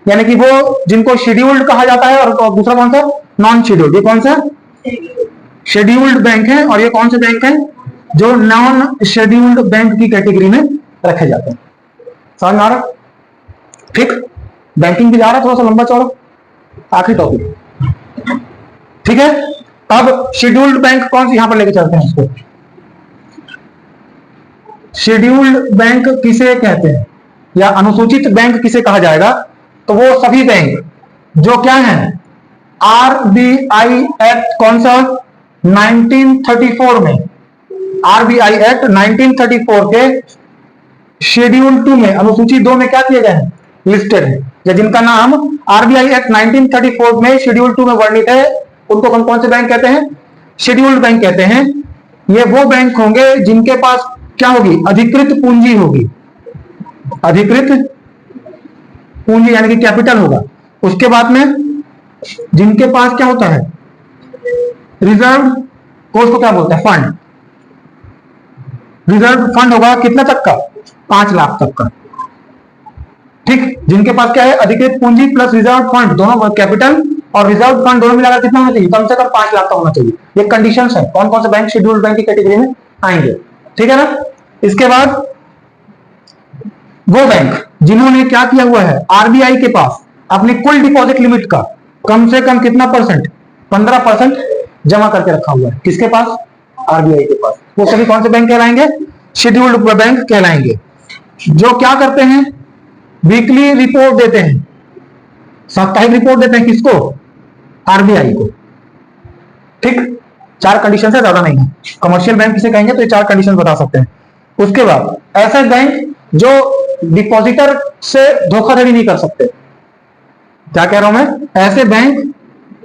यानी कि वो जिनको शेड्यूल्ड कहा जाता है, और दूसरा कौन सा? Non scheduled. ये कौन सा? शेड्यूल्ड बैंक है। और ये कौन से बैंक है? जो नॉन शेड्यूल्ड बैंक की कैटेगरी में रखे जाते हैं। समझ में आ रहा? ठीक, बैंकिंग भी जा रहा है थोड़ा सा लंबा चौड़ा, आखिरी टॉपिक। ठीक है, अब शेड्यूल्ड बैंक कौन सी यहां पर लेके चलते हैं इसको। शेड्यूल्ड बैंक किसे कहते हैं या अनुसूचित बैंक किसे कहा जाएगा? तो वो सभी बैंक जो क्या है, RBI एक्ट कौन सा? 1934 में, RBI एक्ट 1934 के शेड्यूल 2 में, अनुसूची 2 में क्या किए गए हैं? लिस्टेड है, या जिनका नाम RBI एक्ट 1934 में शेड्यूल 2 में वर्णित है, उनको कौन कौन से बैंक कहते हैं? शेड्यूल्ड बैंक कहते हैं। ये वो बैंक होंगे जिनके पास क्या होगी? अधिकृत पूंजी होगी। अधिकृत पूंजी यानी कि कैपिटल होगा। उसके बाद में जिनके पास क्या होता है? रिजर्व कोष को क्या बोलते हैं? फंड। रिजर्व फंड होगा कितना तक का? 5 लाख तक का। ठीक, जिनके पास क्या है? अधिकृत पूंजी प्लस रिजर्व फंड, दोनों कैपिटल और रिजर्व फंड दोनों मिलाकर कितना होना चाहिए? कम से कम 5 लाख का होना चाहिए। ये कंडीशंस है कौन कौन से बैंक शेड्यूल्ड बैंक की कैटेगरी में आएंगे। ठीक है ना? इसके बाद वो बैंक जिन्होंने क्या किया हुआ है, RBI के पास अपनी कुल डिपॉजिट लिमिट का कम से कम कितना परसेंट? 15% जमा करके रखा हुआ है। किसके पास? RBI के पास। वो सभी कौन से बैंक कहलाएंगे? शेड्यूल्ड बैंक कहलाएंगे। जो क्या करते हैं? वीकली रिपोर्ट देते हैं, साप्ताहिक रिपोर्ट देते हैं। किसको? RBI को। ठीक, 4 कंडीशन है, ज्यादा नहीं है। कमर्शियल बैंक किसे कहेंगे तो ये 4 कंडीशन बता सकते हैं। उसके बाद ऐसे बैंक जो डिपॉजिटर से धोखाधड़ी नहीं कर सकते। क्या कह रहा हूं मैं? ऐसे बैंक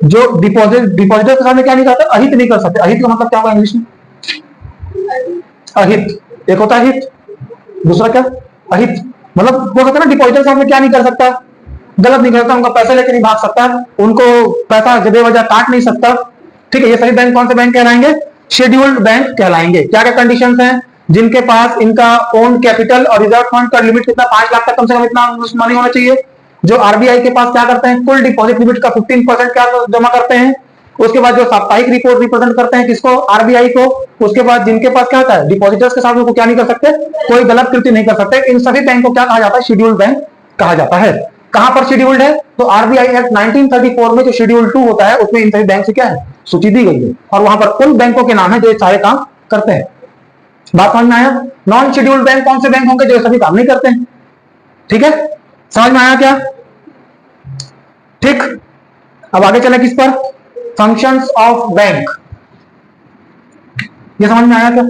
जो डिपॉजिटर के सामने क्या नहीं करते? अहित नहीं कर सकते। अहित का मतलब क्या होगा इंग्लिश में? अहित, एक होता है हित, दूसरा क्या? अहित। मतलब हो सकता है ना, डिपॉजिटर सामने क्या नहीं कर सकता? गलत नहीं कर सकता, उनका पैसा लेके नहीं भाग सकता, उनको पैसा बेवजह काट नहीं सकता। ठीक है, ये सभी बैंक कौन से बैंक कहलाएंगे? शेड्यूल्ड बैंक कहलाएंगे। क्या क्या कंडीशंस हैं? जिनके पास इनका ओन कैपिटल और रिजर्व फंड का लिमिट कितना? 5 लाख तक कम से कम इतना मनी होना चाहिए। जो RBI के पास क्या करते हैं? कुल डिपॉजिट लिमिट का 15% क्या जमा करते हैं। उसके बाद जो साप्ताहिक रिपोर्ट रिप्रेजेंट करते हैं किसको? RBI को। उसके बाद जिनके पास क्या होता है? डिपॉजिटर्स के साथ उनको क्या नहीं कर सकते? कोई गलत कृत्य नहीं कर सकते। इन सभी बैंक को क्या कहा जाता है? शेड्यूल्ड बैंक कहा जाता है। कहां पर शेड्यूल्ड है? तो RBI एक्ट 1934 में जो शेड्यूल 2 होता है उसमें इन सभी बैंक से क्या है? सूची दी गई है, और वहां पर उन बैंकों के नाम है जो सारे काम करते हैं। बात समझ में आया? नॉन शेड्यूल्ड बैंक कौन से बैंक होंगे? जो सभी काम नहीं करते हैं। ठीक है, समझ में आया क्या? ठीक, अब आगे चले किस पर? Functions of bank. ये समझ में आया क्या?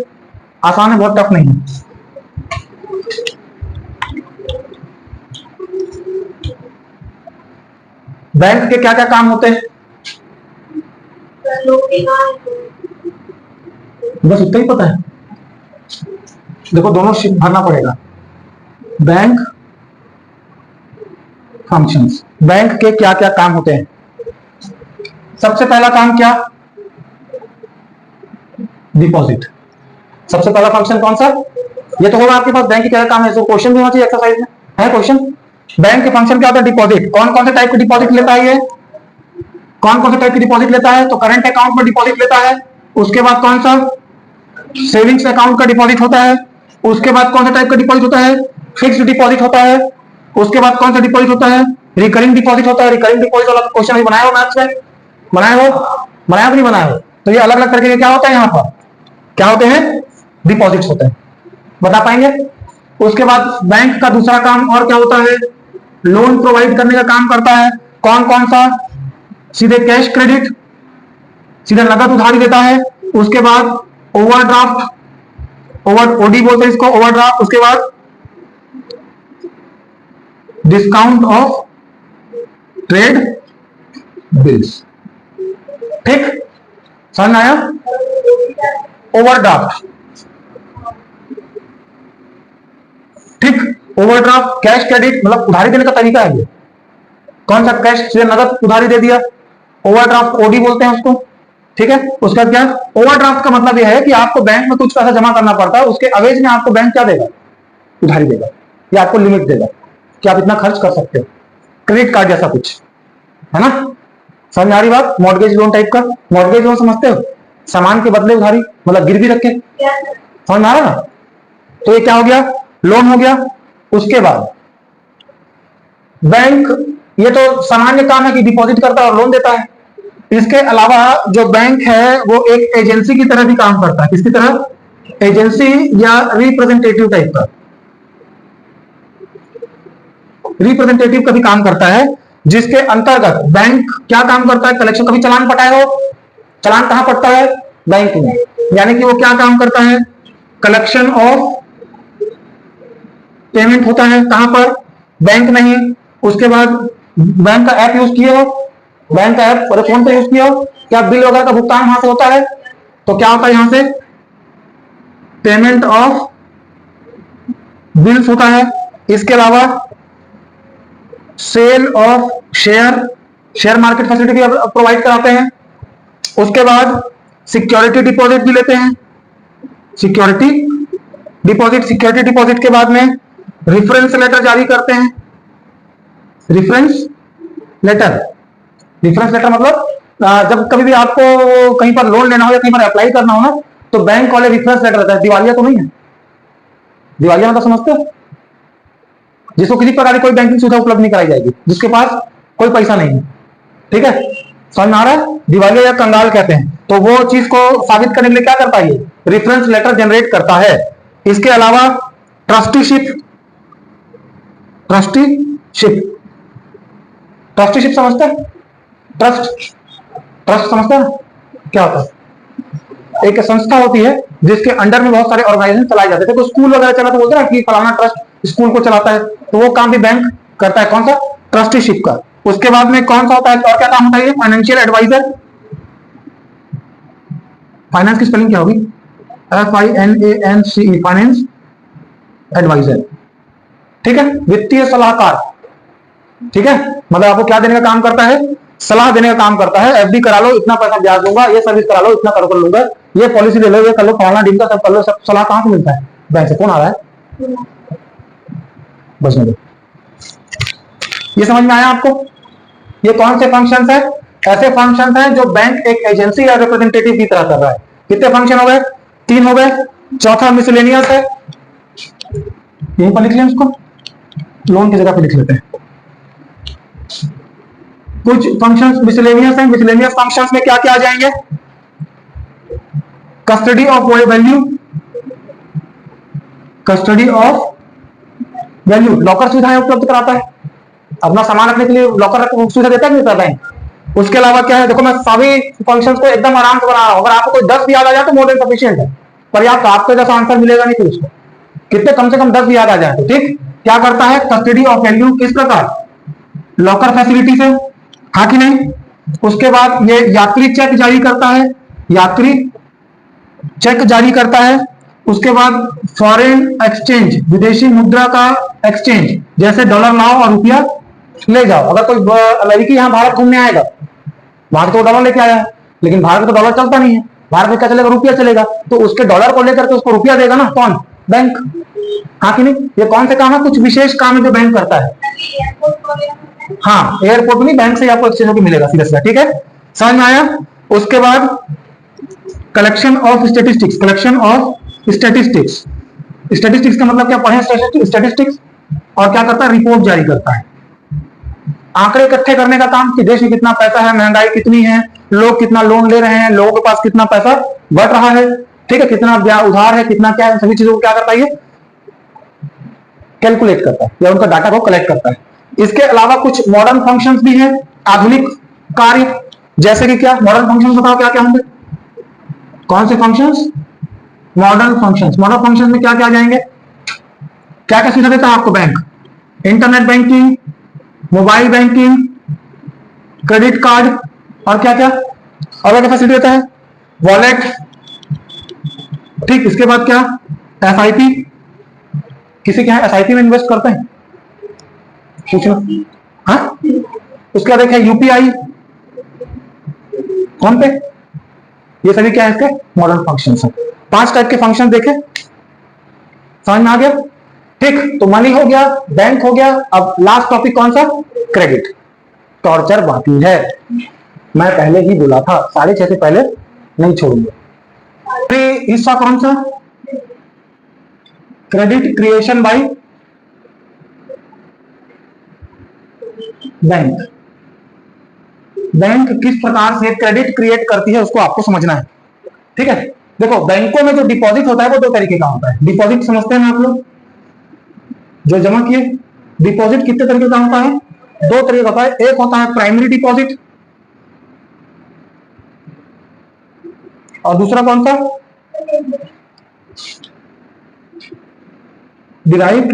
आसान है, बहुत टफ नहीं है। बैंक के क्या क्या काम होते हैं? बस इतना ही पता है? देखो, दोनों शीट भरना पड़ेगा। बैंक फंक्शंस, बैंक के क्या क्या काम होते हैं? सबसे पहला काम क्या? डिपॉजिट। सबसे पहला फंक्शन कौन सा? ये तो होगा आपके पास बैंक के क्या काम है, तो क्वेश्चन भी होना चाहिए एक्सरसाइज में, है क्वेश्चन। बैंक के फंक्शन क्या होता है? डिपॉजिट। कौन कौन से टाइप के डिपॉजिट लेता है ये? कौन कौन से टाइप की डिपॉजिट लेता है? तो करंट अकाउंट में डिपॉजिट लेता है। उसके बाद कौन सा? सेविंग्स अकाउंट का डिपॉजिट होता है। उसके बाद कौन सा टाइप का डिपॉजिट होता है? फिक्स्ड डिपॉजिट होता है। उसके बाद कौन सा डिपॉजिट होता है? रिकरिंग डिपॉजिट होता है। रिकरिंग डिपॉजिट वाला क्वेश्चन भी बनाया हो मैथ्स में? बनाया हो? बनाया भी नहीं बनाया हो? तो ये अलग अलग करके क्या होता है? यहाँ पर क्या होते हैं? डिपॉजिट्स होते हैं। बता पाएंगे? उसके बाद बैंक का दूसरा काम और क्या होता है? लोन प्रोवाइड करने का काम करता है। कौन कौन सा? सीधे कैश क्रेडिट, सीधा नगद उधारी देता है। उसके बाद ओवरड्राफ्ट, ओडी बोलते हैं इसको, ओवरड्राफ्ट। उसके बाद डिस्काउंट ऑफ ट्रेड बिल्स। ठीक, समझ में आया? ओवरड्राफ्ट, ठीक, ओवरड्राफ्ट कैश क्रेडिट मतलब उधारी देने का तरीका है ये। कौन सा? कैश से नगद उधारी दे दिया, ओवरड्राफ्ट ओडी बोलते हैं उसको। ठीक है, उसका क्या? ओवरड्राफ्ट का मतलब यह है कि आपको बैंक में कुछ पैसा जमा करना पड़ता है, उसके अवेज में आपको बैंक क्या देगा? उधारी देगा, या आपको लिमिट देगा कि आप इतना खर्च कर सकते हो, क्रेडिट कार्ड जैसा कुछ, है ना? समझ में आ रही बात? मॉर्गेज लोन टाइप का। मॉर्गेज लोन समझते हो? सामान के बदले उधारी, मतलब गिरवी रख के। समझ में आ रहा ना? तो ये क्या हो गया? लोन हो गया। उसके बाद बैंक, ये तो सामान्य काम है कि डिपॉजिट करता है और लोन देता है। इसके अलावा जो बैंक है वो एक एजेंसी की तरह भी काम करता है। किसकी तरह? एजेंसी या रिप्रेजेंटेटिव टाइप का, रिप्रेजेंटेटिव का भी काम करता है, जिसके अंतर्गत बैंक क्या काम करता है? कलेक्शन। कभी चालान पटाए हो? चालान कहां पड़ता है? बैंक में। यानी कि वो क्या काम करता है? कलेक्शन ऑफ पेमेंट होता है। कहां पर? बैंक में ही। उसके बाद बैंक का ऐप यूज किए हो? बैंक का ऐप और फोन पे यूज किया हो? क्या बिल वगैरह का भुगतान वहां से होता है? तो क्या होता है यहां से? पेमेंट ऑफ बिल्स होता है। इसके अलावा sale of share, share market facility भी प्रोवाइड कराते हैं। उसके बाद सिक्योरिटी डिपॉजिट भी लेते हैं। सिक्योरिटी डिपॉजिट, सिक्योरिटी डिपॉजिट के बाद में रेफरेंस लेटर जारी करते हैं। रेफरेंस लेटर, रेफरेंस लेटर मतलब जब कभी भी आपको कहीं पर लोन लेना हो या कहीं पर अप्लाई करना हो ना, तो बैंक वाले रेफरेंस लेटर रहता है। दिवालिया तो नहीं है? दिवालिया मतलब समझते हो? जिसको किसी प्रकार की कोई बैंकिंग सुविधा उपलब्ध नहीं कराई जाएगी, जिसके पास कोई पैसा नहीं है। ठीक है, समझ में आ रहा है? दिवालिया या कंगाल कहते हैं। तो वो चीज को साबित करने के लिए क्या करता है? रेफरेंस लेटर जनरेट करता है। इसके अलावा ट्रस्टीशिप, ट्रस्टीशिप, ट्रस्टीशिप समझते हैं? ट्रस्ट, ट्रस्ट समझते हैं क्या होता है? एक संस्था होती है जिसके अंडर में बहुत सारे ऑर्गेनाइजेशन चलाए जाते थे। तो स्कूल वगैरह चला तो बोलते हैं कि फलाना ट्रस्ट स्कूल को चलाता है, तो वो काम भी बैंक करता है। कौन सा? ट्रस्टीशिप का। उसके बाद में कौन सा होता है और क्या काम होता है? Financial advisor. फाइनेंस की स्पेलिंग क्या होगी? FINANCE, finance advisor. ठीक है, वित्तीय सलाहकार। ठीक है, मतलब आपको क्या देने का काम करता है? सलाह देने का काम करता है। FD करा लो, इतना पैसा ब्याज दूंगा, ये सर्विस करा लो, इतना कर लूंगा, ये पॉलिसी ले लो, ये कर लो, फलाना डील का सब कर लो। सब सलाह कहां से मिलता है? बैंक से। कौन आ रहा है? बस में ये समझ में आया आपको? ये कौन से फंक्शंस है? ऐसे फंक्शंस हैं जो बैंक एक एजेंसी या रिप्रेजेंटेटिव की तरह कर रहा है। कितने फंक्शन हो गए? 3 हो गए। चौथा मिसलेनियस है, यहीं पर लिख लें उसको, लोन की जगह पे लिख लेते हैं। कुछ फंक्शंस मिसलेनियस हैं। मिसलेनियस फंक्शंस में क्या क्या आ जाएंगे? Custody of value, custody of value, locker सुविधाएं उपलब्ध कराता है। अपना सामान रखने के लिए लॉकर सुविधा देता है नहीं बैंक? उसके अलावा क्या है? देखो मैं सभी फंक्शंस को एकदम आराम से बना रहा हूं। अगर आपको कोई 10 भी याद आ जाए तो मोर देन सफिशिएंट है, पर्याप्त। आपको जैसा आंसर मिलेगा नहीं फिर उसको, कितने कम से कम 10 भी याद आ जाए तो ठीक। क्या करता है? Custody of value. किस प्रकार? लॉकर फैसिलिटी से, हाँ कि नहीं? उसके बाद ये यात्री चेक जारी करता है, यात्री चेक जारी करता है। उसके बाद फॉरेन एक्सचेंज, विदेशी मुद्रा का एक्सचेंज, जैसे डॉलर लाओ और रुपया ले जाओ। अगर कोई लड़की यहाँ भारत घूमने आएगा, भारत तो डॉलर लेके आया है, लेकिन भारत में तो डॉलर चलता नहीं है, भारत में क्या चलेगा? रुपया चलेगा। तो उसके डॉलर को लेकर के उसको रुपया देगा ना कौन? बैंक। हाँ कि नहीं? ये कौन से काम है? कुछ विशेष काम है जो बैंक करता है। हाँ, एयरपोर्ट में बैंक से आपको एक्सचेंज होकर मिलेगा सीधा सीधा। ठीक है, समझ में आया? उसके बाद collection of statistics, collection of statistics. Statistics का मतलब क्या? पढ़े स्टेटिस्टिक्स। और क्या करता है? रिपोर्ट जारी करता है। आंकड़े इकट्ठे करने का काम कि देश में कितना पैसा है, महंगाई कितनी है, लोग कितना लोन ले रहे हैं, लोगों के पास कितना पैसा बढ़ रहा है, ठीक है, कितना उधार है, कितना क्या है, सभी चीजों को क्या करता है? ये कैलकुलेट करता है या उनका डाटा को कलेक्ट करता है। इसके अलावा कुछ मॉडर्न फंक्शंस भी हैं, आधुनिक कार्य। जैसे कि क्या? मॉडर्न फंक्शंस बताओ क्या क्या होंगे? कौन से functions? Modern functions. Modern functions में क्या क्या आ जाएंगे? क्या क्या सुविधा देता है आपको bank? Internet banking, mobile banking, credit card और क्या क्या और क्या फैसिलिटी देता है, वॉलेट। ठीक, इसके बाद क्या, एसआईपी। किसी के यहाँ एसआईपी में इन्वेस्ट करते हैं, पूछना। हाँ, उसके बाद एक है यूपीआई, फोन पे। ये सभी क्या है इसके मॉडर्न फंक्शन है। 5 टाइप के फंक्शन देखे, समझ में आ गया। ठीक, तो मनी हो गया, बैंक हो गया। अब लास्ट टॉपिक कौन सा, क्रेडिट। टॉर्चर बाकी है, मैं पहले ही बोला था 6:30 से पहले नहीं छोड़ूंगा। हिस्सा कौन सा, credit creation by bank. Bank किस प्रकार से क्रेडिट क्रिएट करती है उसको आपको समझना है। ठीक है, देखो बैंकों में जो डिपॉजिट होता है वो 2 तरीके का होता है। डिपॉजिट समझते हैं ना आप लोग, जो जमा किए। डिपॉजिट कितने तरीके का होता है, 2 तरीके का होता है। एक होता है प्राइमरी डिपॉजिट और दूसरा कौन सा, डिराइव्ड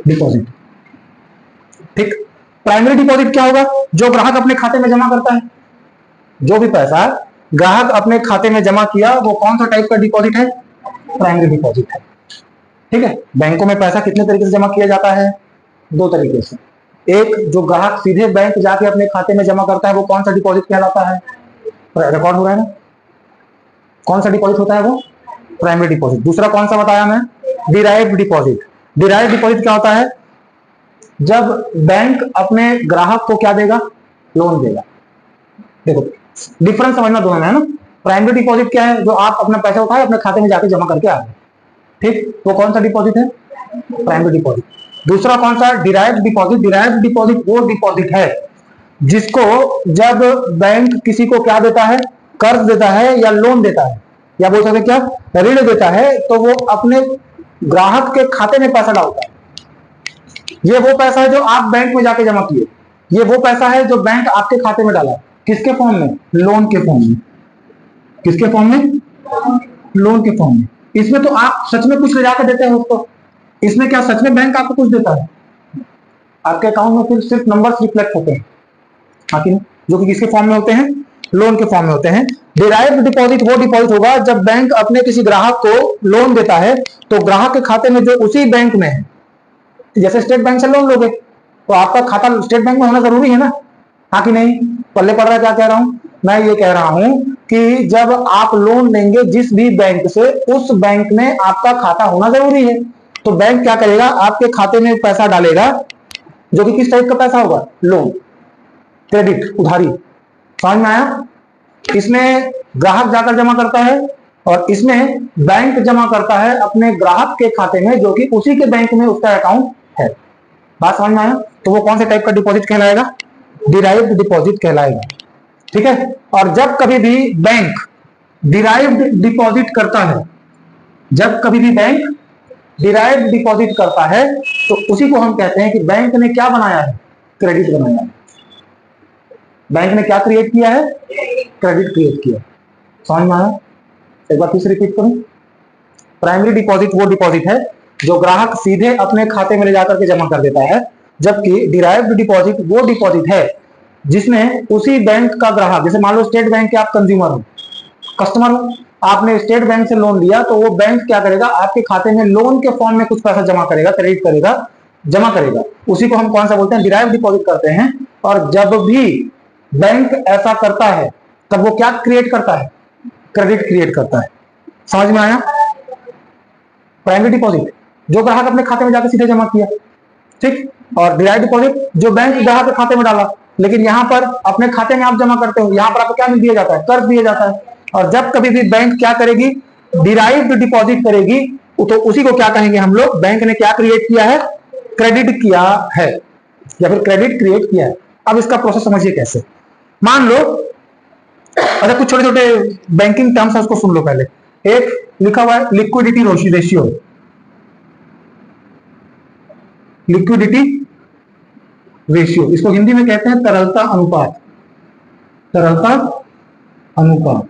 डिपॉजिट। ठीक, प्राइमरी डिपॉजिट क्या होगा, जो ग्राहक अपने खाते में जमा करता है। जो भी पैसा ग्राहक अपने खाते में जमा किया वो कौन सा टाइप का डिपॉजिट है, प्राइमरी डिपॉजिट है। ठीक है, बैंकों में पैसा कितने तरीके से जमा किया जाता है, 2 तरीके से। एक जो ग्राहक सीधे बैंक जाके अपने खाते में जमा करता है वो कौन सा डिपॉजिट कहलाता है, रिकॉर्ड हो रहा है ना, कौन सा डिपॉजिट होता है वो, प्राइमरी डिपॉजिट। दूसरा कौन सा बताया मैं, डिराइव्ड डिपॉजिट। डिराइव्ड डिपॉजिट क्या होता है, जब बैंक अपने ग्राहक को क्या देगा, लोन देगा। देखो डिफरेंस समझना दोनों में है ना। प्राइमरी डिपॉजिट क्या है, जो आप अपना पैसा उठाए अपने खाते में जाके जमा करके आ गए। ठीक, वो कौन सा डिपॉजिट है, प्राइमरी डिपॉजिट। दूसरा कौन सा, डिराइव्ड डिपॉजिट। डिराइव्ड डिपॉजिट वो डिपॉजिट है जिसको जब बैंक किसी को क्या देता है, कर्ज देता है या लोन देता है या बोल सकते क्या, ऋण देता है, तो वो अपने ग्राहक के खाते में पैसा डालता है। ये वो पैसा है जो आप बैंक में जाके जमा किए, ये वो पैसा है जो बैंक आपके खाते में डाला। किसके फॉर्म में, लोन के फॉर्म में। किसके फॉर्म में, लोन के फॉर्म में। इसमें तो आप सच में कुछ ले जाकर देते हैं उसको, इसमें क्या सच में बैंक आपको कुछ देता है, आपके अकाउंट में फिर सिर्फ नंबर्स रिफ्लेक्ट होते हैं, जो कि किसके फॉर्म में होते हैं, लोन के फॉर्म में होते हैं। डिराइव्ड डिपॉजिट वो डिपॉजिट होगा जब बैंक अपने किसी ग्राहक को लोन देता है तो ग्राहक के खाते में जो उसी बैंक में है, जैसे स्टेट बैंक से लोन लोगे तो आपका खाता स्टेट बैंक में होना जरूरी है ना, हाँ कि नहीं। पल्ले पड़ रहा है क्या कह रहा हूं, मैं ये कह रहा हूं कि जब आप लोन लेंगे जिस भी बैंक से, उस बैंक में आपका खाता होना जरूरी है। तो बैंक क्या करेगा, आपके खाते में पैसा डालेगा जो कि किस टाइप का पैसा होगा, लोन, क्रेडिट, उधारी। समझ में आया। इसमें ग्राहक जाकर जमा करता है और इसमें बैंक जमा करता है अपने ग्राहक के खाते में जो कि उसी के बैंक में उसका अकाउंट है। बात समझ में आया। तो वो कौन से टाइप का डिपॉजिट कहलाएगा, डिराइव्ड डिपॉजिट कहलाएगा। ठीक है, और जब कभी भी बैंक डिराइव्ड डिपॉजिट करता है, जब कभी भी बैंक डिराइव्ड डिपॉजिट करता है तो उसी को हम कहते हैं कि बैंक ने क्या बनाया है, क्रेडिट बनाया है। बैंक ने क्या क्रिएट किया है, क्रेडिट क्रिएट किया। समझ में आया। एक बार फिर से रिपीट करूं, प्राइमरी डिपॉजिट वो डिपॉजिट है जो ग्राहक सीधे अपने खाते में ले जाकर के जमा कर देता है, जबकि डिराइव्ड डिपॉजिट वो डिपॉजिट है जिसमें उसी बैंक का ग्राहक, जैसे मान लो स्टेट बैंक के आप कंज्यूमर हो, कस्टमर हो, आपने स्टेट बैंक से लोन लिया तो वो बैंक क्या करेगा, आपके खाते में लोन के फॉर्म में कुछ पैसा जमा करेगा, क्रेडिट करेगा, जमा करेगा। उसी को हम कौन सा बोलते हैं, डिराइव्ड डिपॉजिट करते हैं। और जब भी बैंक ऐसा करता है तब वो क्या क्रिएट करता है, क्रेडिट क्रिएट करता है। समझ में आया। प्राइमरी डिपॉजिट जो ग्राहक अपने खाते में जाकर सीधे जमा किया, ठीक, और डिराइव्ड डिपॉजिट जो बैंक ग्राहक के खाते में डाला। लेकिन यहां पर अपने खाते में आप जमा करते हो, यहां पर आपको क्या दिया जाता है, कर्ज दिया जाता है। और जब कभी भी बैंक क्या करेगी, डिराइव्ड डिपॉजिट करेगी, तो उसी को क्या कहेंगे हम लोग, बैंक ने क्या क्रिएट किया है, क्रेडिट किया है या फिर क्रेडिट क्रिएट किया है। अब इसका प्रोसेस समझिए कैसे। मान लो, अच्छा कुछ छोटे छोटे बैंकिंग टर्म्स है उसको सुन लो पहले। एक लिखा हुआ है लिक्विडिटी रेशियो, लिक्विडिटी रेशियो, इसको हिंदी में कहते हैं तरलता अनुपात, तरलता अनुपात।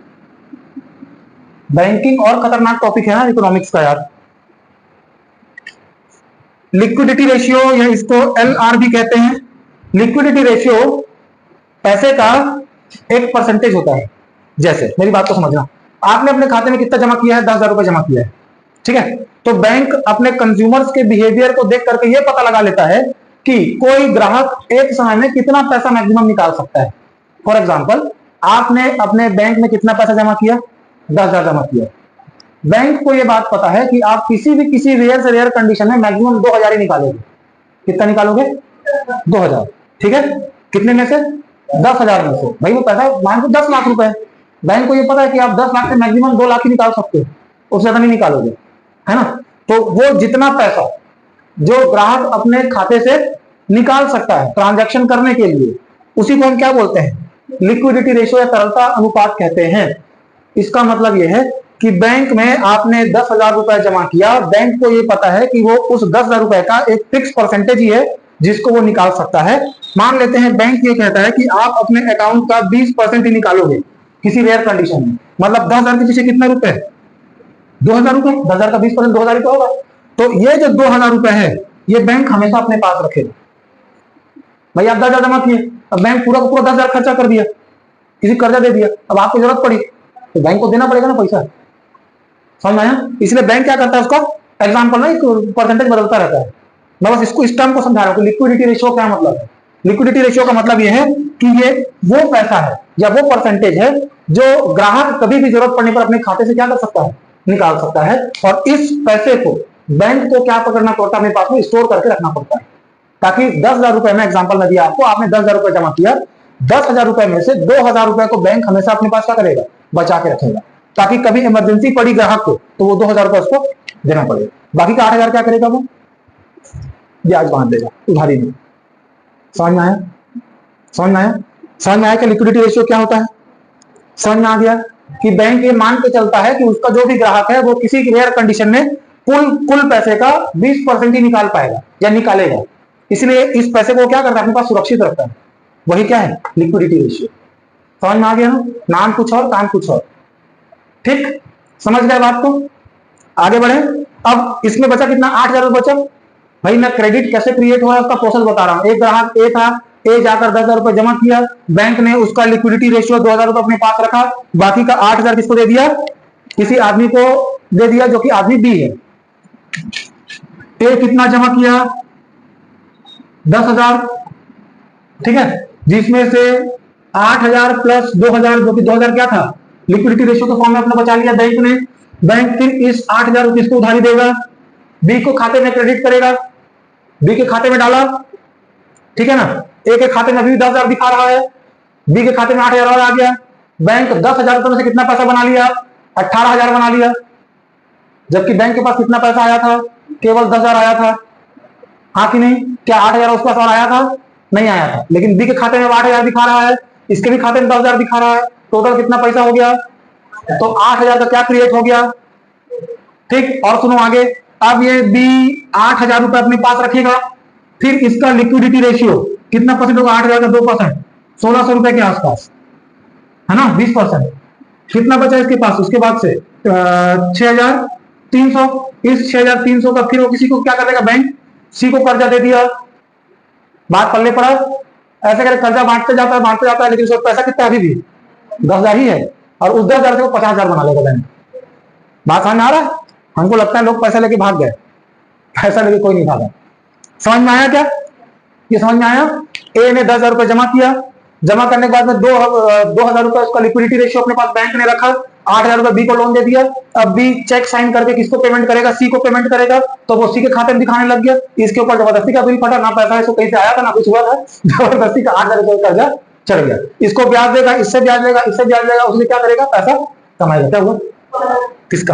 बैंकिंग और खतरनाक टॉपिक है ना इकोनॉमिक्स का यार। लिक्विडिटी रेशियो या इसको LR भी कहते हैं, लिक्विडिटी रेशियो पैसे का एक परसेंटेज होता है। जैसे मेरी बात को समझना, आपने अपने खाते में कितना जमा किया है? 10,000 रुपए जमा किया है, ठीक है। तो बैंक अपने कंज्यूमर्स के बिहेवियर को देख करके ये पता लगा लेता है कि कोई ग्राहक एक समय में कितना पैसा मैक्सिमम निकाल सकता है। फॉर एग्जाम्पल, आपने अपने बैंक में कितना पैसा जमा किया? 10,000 जमा किया। बैंक को यह बात पता है कि आप किसी रेयर से रेयर कंडीशन में मैक्सिमम 2,000 ही निकालोगे। कितना निकालोगे? 2,000, ठीक है। कितने में से? 10,000 में से। भाई वो पैसा मान को 10 लाख रुपए, बैंक को ये पता है कि आप 10 लाख से मैक्सिमम 2 लाख ही निकाल सकते हो, उससे ज्यादा नहीं निकालोगे, है ना। तो वो जितना पैसा जो ग्राहक अपने खाते से निकाल सकता है ट्रांजैक्शन करने के लिए, उसी को हम क्या बोलते हैं? लिक्विडिटी रेशियो या तरलता अनुपात कहते हैं। इसका मतलब यह है कि बैंक में आपने 10,000 रुपए जमा किया, बैंक को यह पता है कि वो उस 10,000 रुपए का एक फिक्स परसेंटेज ही है जिसको वो निकाल सकता है। मान लेते हैं बैंक ये कहता है कि आप अपने अकाउंट का 20% ही निकालोगे किसी रेयर कंडीशन में, मतलब 10,000 के पीछे कितने रुपए? 2,000 रुपए। 10,000 का 20% 2,000 रुपए होगा। तो ये जो 2,000 रुपए है ये बैंक हमेशा अपने पास रखेगा। भाई आप 10,000 जमा किए, अब बैंक पूरा का पूरा 10,000 खर्चा कर दिया, किसी कर्जा दे दिया, अब आपको जरूरत पड़ी तो बैंक को देना पड़ेगा ना पैसा, समझ में आया। इसलिए बैंक क्या करता है, उसका एग्जाम्पल ना एक परसेंटेज बदलता रहता है। मैं बस इसको इस टर्म को समझा रहा हूं। लिक्विडिटी रेशियो क्या मतलब है? लिक्विडिटी रेशियो का मतलब यह है कि ये वो पैसा है या वो परसेंटेज है जो ग्राहक कभी भी जरूरत पड़ने पर अपने खाते से क्या कर सकता है? निकाल सकता है। और इस पैसे को बैंक को क्या पकड़ना पड़ता है? अपने पास में स्टोर करके रखना पड़ता है, ताकि 10,000 रुपए में एग्जाम्पल में दिया आपको, आपने 10,000 रुपए जमा किया, 10,000 रुपए में से 2,000 रुपए को बैंक हमेशा अपने पास क्या करेगा? बचा के रखेगा, ताकि कभी इमरजेंसी पड़ी ग्राहक को तो वो 2,000 रुपए उसको देना पड़ेगा। बाकी का 8,000 क्या करेगा? वो ब्याज बांध देगा उधारी में। समझ में आया? समझ में आया? समझ में आया कि लिक्विडिटी रेशियो क्या होता है? समझ में आ गया कि बैंक ये मान के चलता है कि उसका जो भी ग्राहक है वो किसी रेयर कंडीशन में कुल पैसे का 20% ही निकाल पाएगा या निकालेगा। इसलिए इस पैसे को क्या करता है? अपने पास सुरक्षित रखता है। वही क्या है? Liquidity ratio. समझ में आ गया ना? नाम कुछ और काम कुछ और, ठीक। समझ गए बात को? आगे बढ़े। अब इसमें बचा कितना? 8,000 रुपये बचा। भाई मैं क्रेडिट कैसे क्रिएट हुआ है उसका प्रोसेस बता रहा हूं। एक ग्राहक ए था, ए जाकर 10,000 रुपए जमा किया, बैंक ने उसका लिक्विडिटी रेशियो 2,000 रुपए अपने पास रखा, बाकी का 8,000 किसको दे दिया? किसी आदमी को दे दिया जो कि आदमी बी है। ए कितना जमा किया? 10,000, ठीक है, जिसमें से 8,000 प्लस 2,000 जो कि 2,000 क्या था? लिक्विडिटी रेशियो के फॉर्म में अपना बचा लिया बैंक ने। बैंक फिर इस 8,000 रुपीज को उधारी देगा, बी को खाते में क्रेडिट करेगा, बी के खाते में डाला, ठीक है ना। ए के खाते में अभी 10,000 दिखा रहा है, बी के खाते में 8,000 और आ गया। बैंक 10,000 रुपए में से कितना पैसा बना लिया? 18,000 बना लिया। जबकि बैंक के पास कितना पैसा आया था? केवल 10,000 आया था, हाँ कि नहीं? क्या 8,000 उसके पास और आया था? नहीं आया था। लेकिन बी के खाते में 8,000 दिखा रहा है, इसके भी खाते में 10,000 दिखा रहा है। टोटल कितना पैसा हो गया? तो 8,000 का क्या क्रिएट हो गया, ठीक। और सुनो आगे, अब ये बी 8,000 रुपए अपने पास रखेगा, फिर इसका लिक्विडिटी रेशियो कितना परसेंट होगा? 8,000 का 2%, 1,600 रुपए के आसपास, है ना। 20%। कितना बचा इसके पास? उसके बाद से 6,300। इस 6,300 का फिर वो किसी को क्या करेगा? बैंक सी को कर्जा दे दिया। बात पल्ले पड़ा, ऐसे करके कर्जा बांटते जाता है, लेकिन उसका पैसा कितना अभी भी 10,000 ही है, और उस 10,000 से वो 50,000 बना लेगा बैंक। बात समझ में आ रहा है? हमको लगता है लोग पैसा लेके भाग गए, पैसा लेके कोई नहीं भागा। समझ में आया क्या? ये समझ में आया? ए ने 10,000 रुपए जमा किया, जमा करने के बाद में 2,000 रुपए उसका लिक्विडिटी रेशियो अपने पास बैंक ने रखा, 8,000 रुपए बी को लोन दे दिया। अब बी चेक साइन करके किसको पेमेंट करेगा? सी को पेमेंट करेगा। तो वो सी के खाते में दिखाने लग गया। इसके ऊपर जबरदस्ती का बिल फटा, ना पैसा इसको कहीं से आया था ना कुछ हुआ था, जबरदस्ती का 8,000 रुपए कर्जा चढ़ गया। इसको ब्याज देगा, इससे ब्याज देगा, इससे ब्याज देगा, उसने क्या करेगा? पैसा कमाएगा। क्या हुआ? किसका?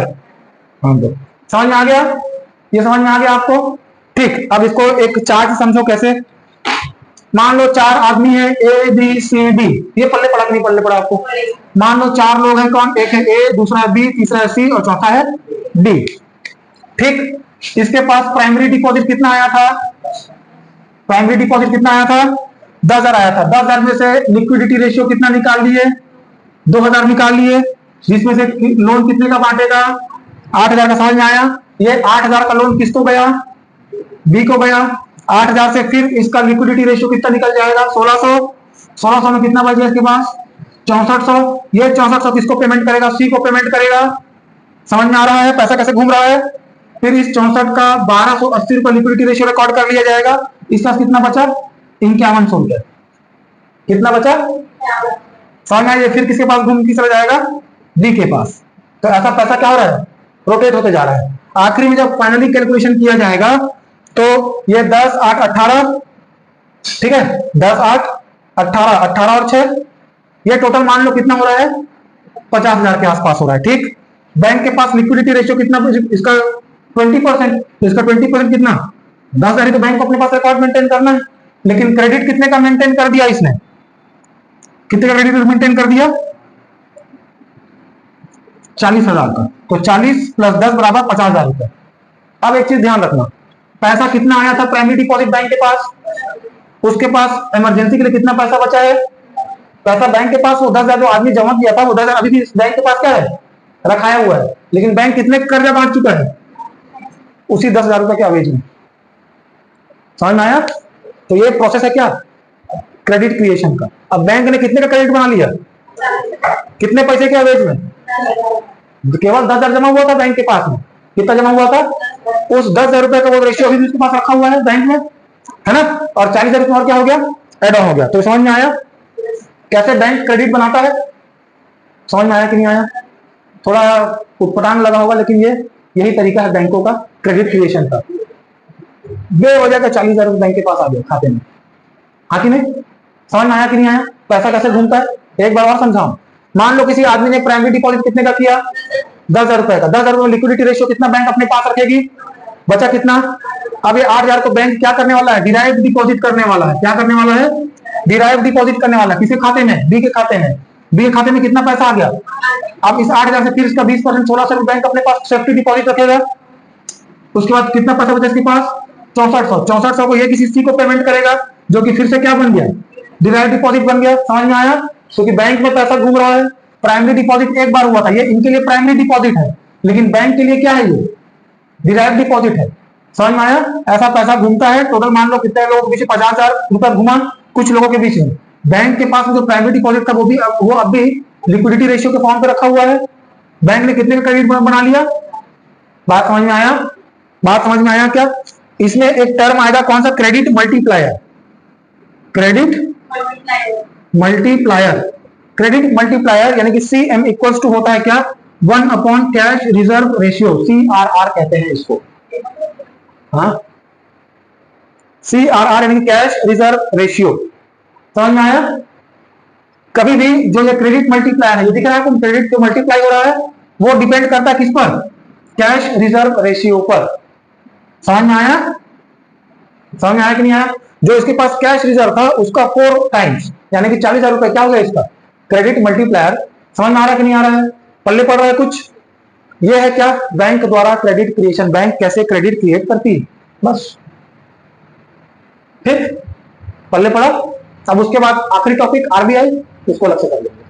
हाँ, समझ में आ गया? ये समझ में आ गया आपको? ठीक। अब इसको एक चार्ट समझो कैसे। मान लो 4 आदमी है, ए बी सी डी। ये पल्ले पड़ा कि नहीं पल्ले पड़ा आपको? मान लो 4 लोग हैं। कौन? एक है ए, दूसरा है बी, तीसरा है सी और चौथा है डी, ठीक। इसके पास प्राइमरी डिपॉजिट कितना आया था? प्राइमरी डिपॉजिट कितना आया था? 10,000 आया था। 10,000 में से लिक्विडिटी रेशियो कितना निकाल लिए? 2,000 निकाल लिए, जिसमें से लोन कितने का बांटेगा? 8,000 का। समझ में आया? ये 8,000 का लोन किसको गया? बी को गया। 8,000 से फिर इसका लिक्विडिटी रेशियो कितना निकल जाएगा, 1600। 1600 में कितना बच गया इसके पास, 6400। ये 6400 किसको पेमेंट करेगा, सी को पेमेंट करेगा। समझ में आ रहा है पैसा कैसे घूम रहा है। फिर इस 64 का 1280 रुपए लिक्विडिटी रेशियो रिकॉर्ड कर लिया जाएगा। इसका कितना बचा, 5100 रुपए। कितना बचा, समझ में आइए। फिर किसके पास घूम किस जाएगा, डी के पास। तो ऐसा पैसा क्या हो रहा है, रोटेट होते जा रहा है। आखिरी में जब फाइनली कैलकुलेशन किया जाएगा तो ये 10, 8, 18, ठीक है, 10, 8, 18, 18 और 6, ये टोटल मान लो कितना हो रहा है, 50,000 के आसपास हो रहा है। ठीक, बैंक के पास लिक्विडिटी रेशियो कितना, इसका 20%, तो इसका 20% कितना, 10,000। तो बैंक को अपने पास रिकॉर्ड मेंटेन करना है, लेकिन क्रेडिट कितने का मेंटेन कर दिया इसने, कितने का क्रेडिट मेंटेन कर दिया, 40,000 का। तो 40 + 10 = 50,000 रुपए। अब एक चीज ध्यान रखना, पैसा कितना आया था प्राइमरी डिपॉजिट बैंक के पास, उसके पास इमरजेंसी के लिए कितना पैसा बचा है, पैसा बैंक के पास वो 10,000 जो आदमी जमा किया था वो 10,000 अभी भी बैंक के पास क्या है, रखाया हुआ है। लेकिन बैंक कितने कर्जा बांट चुका है, उसी 10,000 रुपए के अवेज में। समझ में आया। तो ये प्रोसेस है क्या, क्रेडिट क्रिएशन का। अब बैंक ने कितने का क्रेडिट बना लिया, कितने पैसे के अवेज में, केवल 10,000 जमा हुआ था बैंक के पास में। कितना जमा हुआ था, उस 10,000 रुपए का वो रेशियो अभी भी उसके पास रखा हुआ है बैंक में, है ना। और 40,000 रुपये और क्या हो गया, एड ऑन हो गया। तो समझ में आया कैसे बैंक क्रेडिट बनाता है, समझ में आया कि नहीं आया। थोड़ा उटपटांग लगा होगा, लेकिन ये यही तरीका है बैंकों का क्रेडिट क्रिएशन का। बेवजह का 40,000 रुपये बैंक के पास आ गया खाते में, हाँ कि नहीं। समझ में आया कि नहीं आया, पैसा कैसे घूमता है। एक बार और समझाऊं, मान लो किसी आदमी ने प्राइमरी डिपॉजिट कितने का किया, 10,000 रुपए का। 10,000 रुपए लिक्विडिटी रेशियो कितना बैंक अपने पास रखेगी, बचा कितना। अब ये 8,000 को बैंक क्या करने वाला है, डिराइव डिपॉजिट करने वाला है। क्या करने वाला है, डिराइव डिपॉजिट करने वाला है। किसके खाते में, बी के खाते में। बी के खाते में कितना पैसा आ गया। अब इस 8,000 से फिर इसका 20% 1600 बैंक अपने पास सेफ्टी डिपॉजिट रखेगा। उसके बाद कितना पैसा बचा इसके पास, 6400। 6400 को ये किसी सी को पेमेंट करेगा, जो कि फिर से क्या बन गया, डिराइव डिपॉजिट बन गया। समझ में आया। क्योंकि बैंक में पैसा घूम रहा है। प्राइमरी डिपॉजिट एक बार हुआ था, ये इनके लिए प्राइमरी डिपॉजिट है, लेकिन बैंक के लिए क्या है, ये डिराइव डिपॉजिट है। समझ में आया। ऐसा पैसा घूमता है। टोटल मान लो कितने लोगों के बीच 50,000 रुपए घुमा, कुछ लोगों के बीच में। बैंक के पास जो प्राइमरी डिपॉजिट था वो अब भी लिक्विडिटी रेशियो के फॉर्म पे रखा हुआ है। बैंक ने कितने का क्रेडिट बना लिया, बात समझ में आया। बात समझ में आया क्या। इसमें एक टर्म आएगा कौन सा, credit multiplier. Credit multiplier, credit multiplier यानी कि CM इक्वल्स टू होता है क्या, 1 कैश रिजर्व रेशियो, CRR कहते हैं इसको। हाँ, CRR यानी कि कैश रिजर्व रेशियो। समझ में आया। कभी भी जो ये क्रेडिट मल्टीप्लायर है, ये दिख रहा है क्रेडिट जो मल्टीप्लाई हो रहा है, वो डिपेंड करता है किस पर, कैश रिजर्व रेशियो पर। समझ में आया, समझ में आया कि नहीं आया। जो इसके पास कैश रिजर्व था उसका 4 टाइम्स यानी कि 40,000 रुपए क्या हो गया इसका क्रेडिट मल्टीप्लायर। समझ में आ रहा है कि नहीं आ रहा है, पल्ले पड़ रहा है कुछ। ये है क्या, बैंक द्वारा क्रेडिट क्रिएशन, बैंक कैसे क्रेडिट क्रिएट करती है, बस। ठीक, पल्ले पड़ा। अब उसके बाद आखिरी टॉपिक RBI, इसको अलग से कर लेंगे।